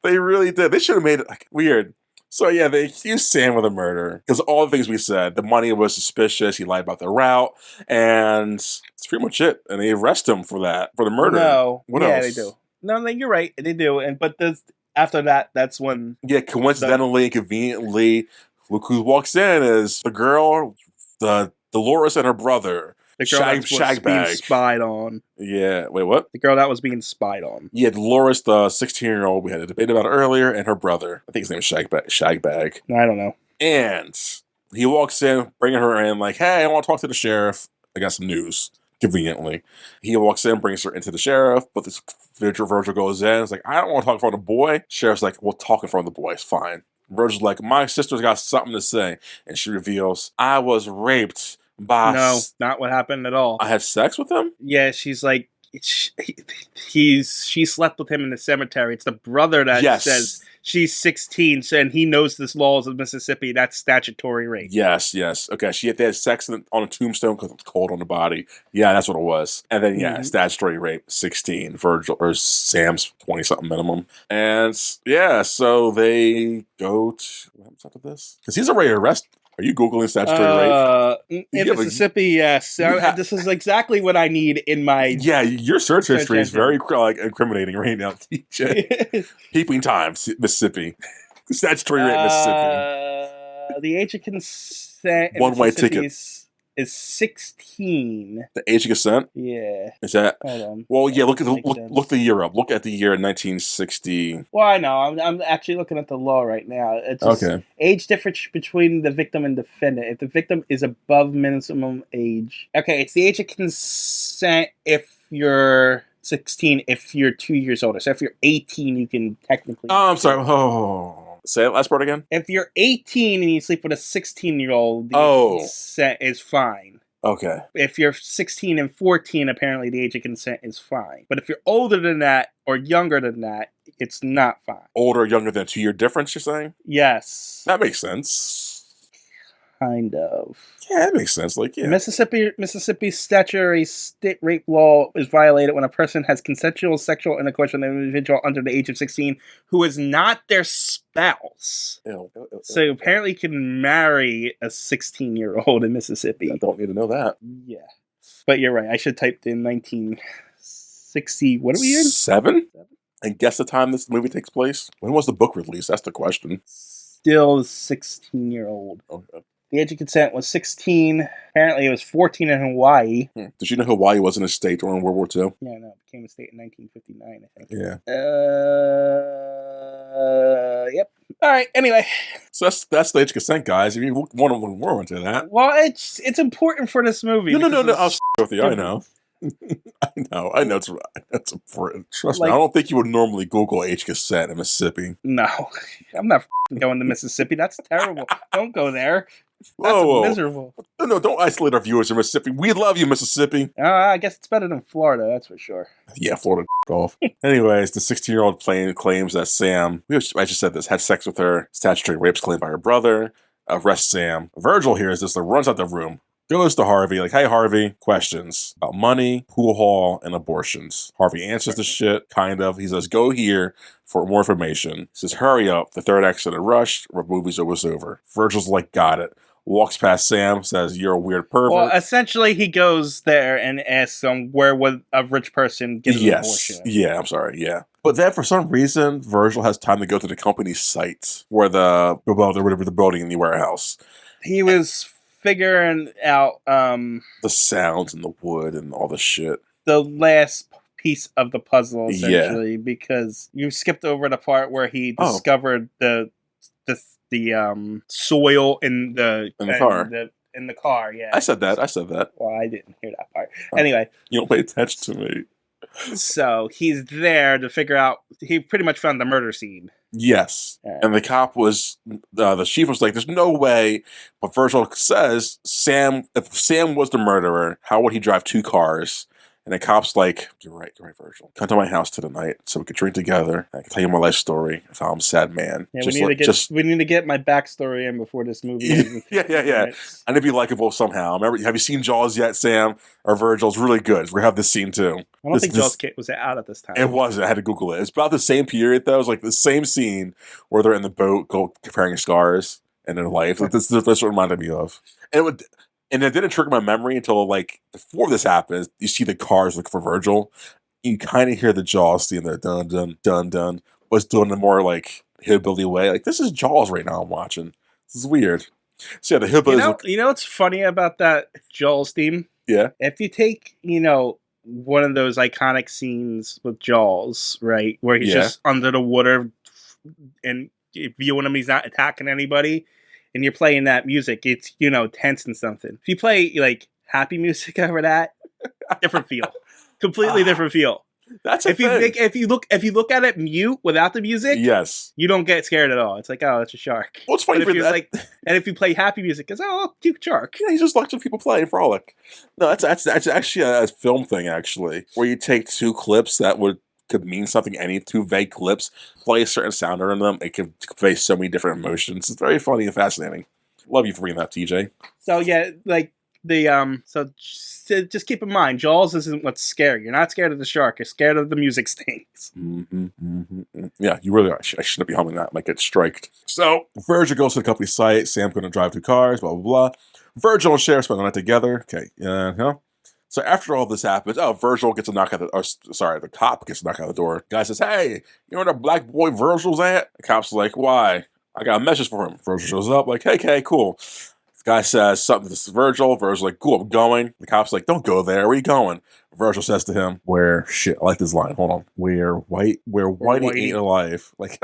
They should have made it like weird. So yeah, they accused Sam of the murder because all the things we said, the money was suspicious, he lied about the route, and that's pretty much it. And they arrest him for the murder. No, what else? They do. No, you're right, they do. But after that, that's when coincidentally, conveniently, look who walks in is the girl, the Dolores and her brother. The girl that was being spied on. Yeah. Wait, what? The girl that was being spied on. Yeah, Dolores, the 16-year-old we had a debate about earlier, and her brother. I think his name is Shagbag. I don't know. And he walks in, bringing her in, like, hey, I want to talk to the sheriff. I got some news. Conveniently. He walks in, brings her into the sheriff, but this Virgil goes in. It's like, I don't want to talk in front of the boy. Sheriff's like, we'll talk in front of the boy. It's fine. Virgil's like, my sister's got something to say. And she reveals, I was raped. No, not what happened at all. I had sex with him? Yeah, she's like, she slept with him in the cemetery. It's the brother that says she's 16, and he knows the laws of Mississippi. That's statutory rape. Yes. Okay, they had sex on a tombstone because it's cold on the body. Yeah, that's what it was. And then, statutory rape, 16. Virgil, or Sam's 20-something minimum. And, yeah, so they go to... What happens after this? Because he's already arrested. Are you Googling statutory rape? In Mississippi, yes. This is exactly what I need in my... Yeah, your search history is very incriminating right now, TJ. Peeping Time, Mississippi. Statutory rape, Mississippi. The age of consent in One-way ticket is 16. The age of consent? Yeah. Is that? Hold on. Well, yeah, look the year up. Look at the year 1960. Well, I know. I'm actually looking at the law right now. It's just age difference between the victim and defendant. If the victim is above minimum age. Okay, it's the age of consent if you're 16 if you're 2 years older. So if you're 18, you can technically. Oh, I'm sorry. Oh, say that last part again. If you're 18 and you sleep with a 16-year-old, the age Oh. of consent is fine. Okay. If you're 16 and 14, apparently the age of consent is fine. But if you're older than that or younger than that, it's not fine. Older or younger than a 2-year difference, you're saying? Yes. That makes sense. Kind of. Yeah, that makes sense. Like, yeah. Mississippi's statutory state rape law is violated when a person has consensual sexual intercourse with an individual under the age of 16 who is not their spouse. Ew. So apparently you can marry a 16-year-old in Mississippi. I don't need to know that. Yeah. But you're right. I should type in 1960. What are we in? 7? And guess the time this movie takes place? When was the book released? That's the question. Still 16-year-old. Okay. The age of consent was 16. Apparently, it was 14 in Hawaii. Did you know Hawaii wasn't a state during World War II? Yeah, no, it became a state in 1959, I think. Yeah. Yep. All right. Anyway. So that's the age of consent, guys. If you want to look more into that. Well, it's important for this movie. No. I'll with you. I know. I know it's important. Trust me, I don't think you would normally Google age consent in Mississippi. No, I'm not going to Mississippi. That's terrible. Don't go there. That's Whoa. miserable. No, don't isolate our viewers in Mississippi. We love you, Mississippi. I guess it's better than Florida, that's for sure. Yeah, Florida off. Anyways, the 16-year-old claims that Sam, I just said this, had sex with her. Statutory rape's claimed by her brother. Arrests Sam. Virgil hears this, runs out the room. Goes to Harvey, like, hey, Harvey, questions about money, pool hall, and abortions. Harvey answers the shit, kind of. He says, go here for more information. He says, hurry up. The third act's in a rush. The movie's almost over. Virgil's like, got it. Walks past Sam, says, you're a weird pervert. Well, essentially, he goes there and asks him, where would a rich person get an abortion? Yeah, I'm sorry, yeah. But then, for some reason, Virgil has time to go to the company's site, where the building in the warehouse. He was figuring out the sounds and the wood and all the shit. The last piece of the puzzle, essentially, because you skipped over the part where he discovered the soil in the car. In the car, yeah. I said that. Well, I didn't hear that part. Anyway. You don't pay attention to me. So he's there to figure out, he pretty much found the murder scene. Yes. And the cop was, the chief was like, there's no way. But Virgil says, if Sam was the murderer, how would he drive 2 cars? And the cop's like, you're right, Virgil. Come to my house tonight so we can drink together. I can tell you my life story if I'm a sad man. Yeah, we need to get my backstory in before this movie. Yeah. Right? And it'd be likable somehow. Have you seen Jaws yet, Sam? Or Virgil's really good. We have this scene too. I don't think Jaws was out at this time. It wasn't. I had to Google it. It's about the same period though. It was like the same scene where they're in the boat comparing scars and their life. Like, that's what it reminded me of. And it didn't trigger my memory until, like, before this happens, you see the cars look for Virgil. You kind of hear the Jaws theme there, dun, dun, dun, dun. Was doing a more, like, hillbilly way. Like, this is Jaws right now I'm watching. This is weird. So, yeah, the hillbillies... You know what's funny about that Jaws theme? Yeah. If you take, one of those iconic scenes with Jaws, right, where he's just under the water and viewing him, he's not attacking anybody, and you're playing that music, it's, tense and something. If you play, like, happy music over that, different feel. Completely different feel. That's if you look at it mute without the music, yes, you don't get scared at all. It's like, oh, it's a shark. Well, it's funny for that. And if you play happy music, it's cute shark. Yeah, he's just watching people play and frolic. No, that's actually a film thing, actually, where you take 2 clips that could mean something, any 2 vague clips, play a certain sound in them, it can convey so many different emotions. It's very funny and fascinating. Love you for bringing that up, TJ. So yeah, like so just keep in mind, Jaws isn't what's scary. You're not scared of the shark. You're scared of the music stings. Yeah, you really are. I shouldn't be humming that. Might get striked. So Virgil goes to the company site. Sam's going to drive 2 cars. Blah blah blah. Virgil and Sheriff spend the night together. Okay. So after all this happens, Virgil gets a knock at the cop gets a knock at the door. Guy says, hey, you know where the black boy Virgil's at? The cop's like, why? I got a message for him. Virgil shows up, like, hey, okay, cool. The guy says something to Virgil. Virgil's like, cool, I'm going. The cop's like, don't go there. Where are you going? Virgil says to him, I like this line. Hold on. Where Whitey ain't alive. Like,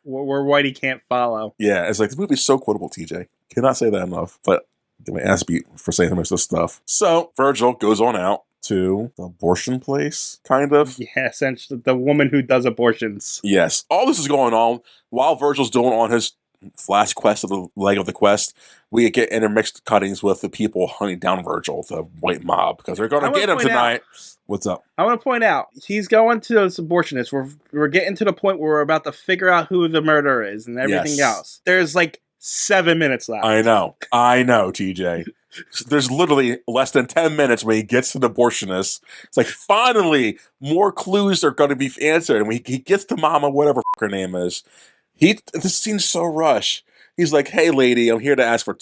where Whitey can't follow. Yeah, it's like, the movie's so quotable, TJ. Cannot say that enough. But they may ask me for saying some of this stuff. So Virgil goes on out, to the abortion place, kind of. Yeah, essentially the woman who does abortions. Yes. All this is going on while Virgil's doing on his last quest of the leg of the quest. We get intermixed cuttings with the people hunting down Virgil, the white mob, because they're going to get him tonight. What's up? I want to point out, he's going to those abortionists. We're getting to the point where we're about to figure out who the murderer is and everything else. There's like 7 minutes left. I know, TJ. There's literally less than 10 minutes when he gets to the abortionist. It's like, finally, more clues are going to be answered. And when he gets to Mama, whatever her name is, this scene's so rushed. He's like, hey, lady, I'm here to ask for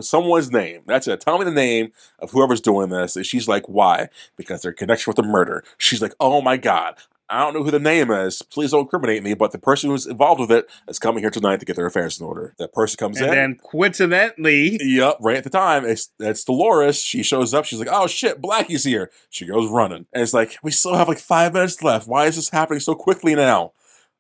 someone's name. That's it. Tell me the name of whoever's doing this. And she's like, why? Because they're connected with the murder. She's like, oh, my God. I don't know who the name is. Please don't incriminate me, but the person who's involved with it is coming here tonight to get their affairs in order. That person comes in. And then coincidentally... Yep, right at the time, it's Dolores. She shows up. She's like, oh, shit, Blackie's here. She goes running. And it's like, we still have like 5 minutes left. Why is this happening so quickly now?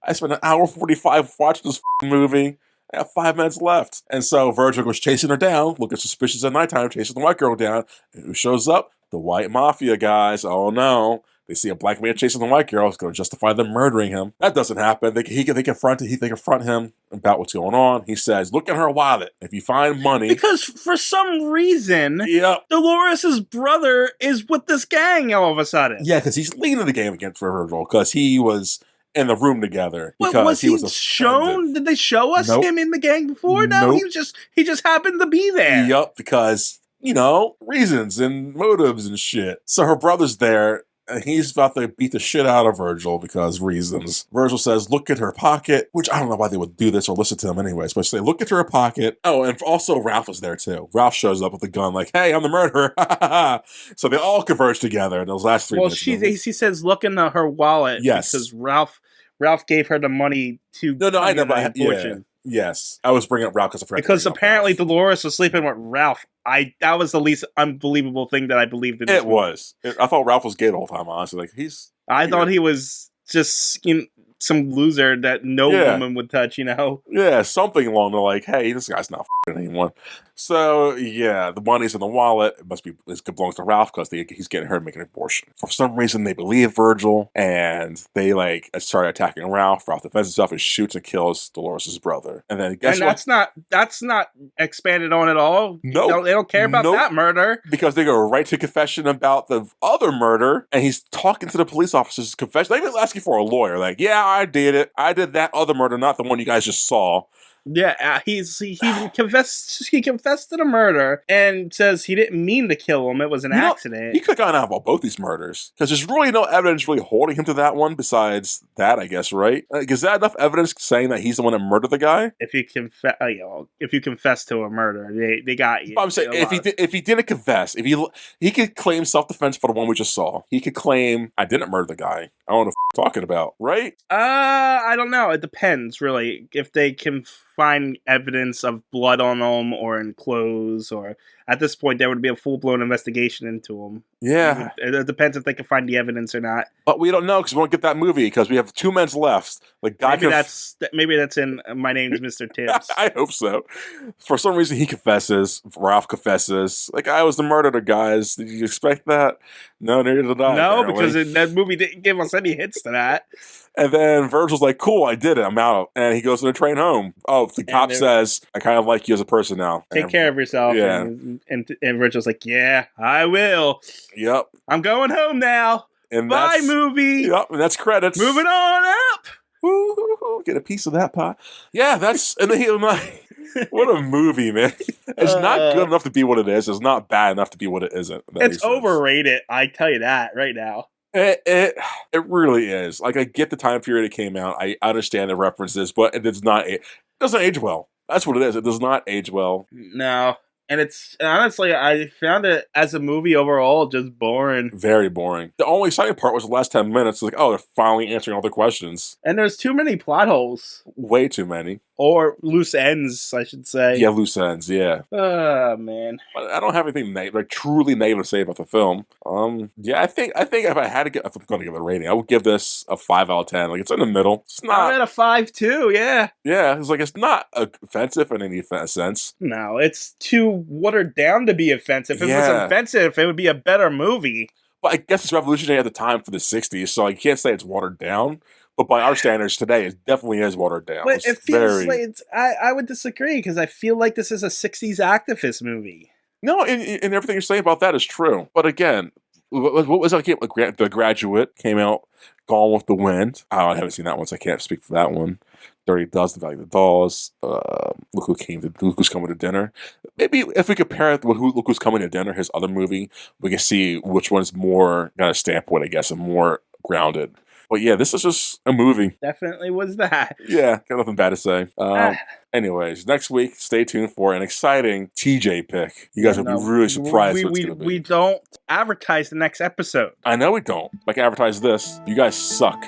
I spent an hour 45 watching this movie. I have 5 minutes left. And so Virgil goes chasing her down, looking suspicious at nighttime, chasing the white girl down. And who shows up? The white mafia guys. Oh, no. They see a black man chasing the white girl. It's going to justify them murdering him. That doesn't happen. They confront him about what's going on. He says, look in her wallet. If you find money... Because for some reason, Dolores' brother is with this gang all of a sudden. Yeah, because he's leading the game against Virgil, because he was in the room together. Because was he shown? Did they show us him in the gang before? No, he just happened to be there. Yep, because, reasons and motives and shit. So her brother's there, and he's about to beat the shit out of Virgil because reasons. Virgil says, look at her pocket, which I don't know why they would do this or listen to him anyways, but say, look at her pocket. Oh, and also Ralph was there too. Ralph shows up with a gun like, hey, I'm the murderer. So they all converge together in those last 3 minutes. Well, he says, look in her wallet. Yes. Because Ralph gave her the money to... No, I never had... Yeah. Yes. I was bringing up Ralph because apparently Dolores was sleeping with Ralph. That was the least unbelievable thing that I believed in. It was. I thought Ralph was gay the whole time, honestly. I thought he was just some loser that no woman would touch, Yeah, something along the like, hey, this guy's not f***ing anyone. So, yeah, the money's in the wallet. It belongs to Ralph because he's getting her to make an abortion. For some reason, they believe Virgil, and they, start attacking Ralph. Ralph defends himself and shoots and kills Dolores' brother. And then, that's not expanded on at all. No. They don't care about that murder. Because they go right to confession about the other murder, and he's talking to the police officer's confession. They even asking for a lawyer. Like, yeah, I did it. I did that other murder, not the one you guys just saw. Yeah, he confessed to the murder and says he didn't mean to kill him. It was an accident. He could have gotten out about both these murders because there's really no evidence really holding him to that one besides that, I guess, right? Is that enough evidence saying that he's the one that murdered the guy? If you confess to a murder, they got you. I'm saying if he didn't confess, if he could claim self-defense for the one we just saw. He could claim I didn't murder the guy. I don't know what you're talking about, right? I don't know. It depends, really. If they can find evidence of blood on them or in clothes, or at this point there would be a full-blown investigation into them. Yeah. It depends if they can find the evidence or not. But we don't know because we won't get that movie because we have 2 minutes left. Maybe that's in My Name's Mr. Tibbs. I hope so. For some reason he confesses. Ralph confesses. Like, I was the murderer, guys. Did you expect that? No, neither did I. No, because that movie didn't give us any hints to that. And then Virgil's like, cool, I did it. I'm out. And he goes on the train home. Oh, the cop says, I kind of like you as a person now. Take care of yourself. Yeah. And Virgil's like, yeah, I will. Yep. I'm going home now. And bye, movie. Yep, and that's credits. Moving on up. Woo-hoo-hoo. Get a piece of that pie. Yeah, that's... And then I'm like, what a movie, man. It's not good enough to be what it is. It's not bad enough to be what it isn't. It's overrated. I tell you that right now. It really is. Like, I get the time period it came out. I understand the references, but it doesn't age well. That's what it is. It does not age well. No. And it's honestly, I found it as a movie overall just boring. Very boring. The only exciting part was the last 10 minutes. Like, oh, they're finally answering all the questions. And there's too many plot holes. Way too many. Or loose ends, I should say. Yeah, loose ends, yeah. Man. I don't have anything truly negative to say about the film. Yeah, I think if I'm going to give it a rating, I would give this a 5 out of 10. Like, it's in the middle. It's not. I'm at a 5 too, yeah. Yeah, it's not offensive in any sense. No, it's too watered down to be offensive. If it was offensive, it would be a better movie. But I guess it's revolutionary at the time for the '60s, so I can't say it's watered down. But by our standards today, it definitely is watered down. But It's it feels very like I would disagree because I feel like this is a '60s activist movie. no, and everything you're saying about that is true. But again, what was that? The Graduate came out. Gone with the Wind. Oh, I haven't seen that one, so I can't speak for that one. Dirty Dozen, The Valley of the Dolls. Look Who's Coming to Dinner. Maybe if we compare it with Look Who's Coming to Dinner, his other movie, we can see which one's more got a standpoint, I guess, and more grounded. But yeah, this is just a movie. Definitely was that. Yeah, got nothing bad to say. Ah, Anyways, next week, stay tuned for an exciting TJ pick. You yeah, guys will no, be really surprised we, what it's we, going to be. we don't advertise the next episode. I know we don't. Like, advertise this. You guys suck.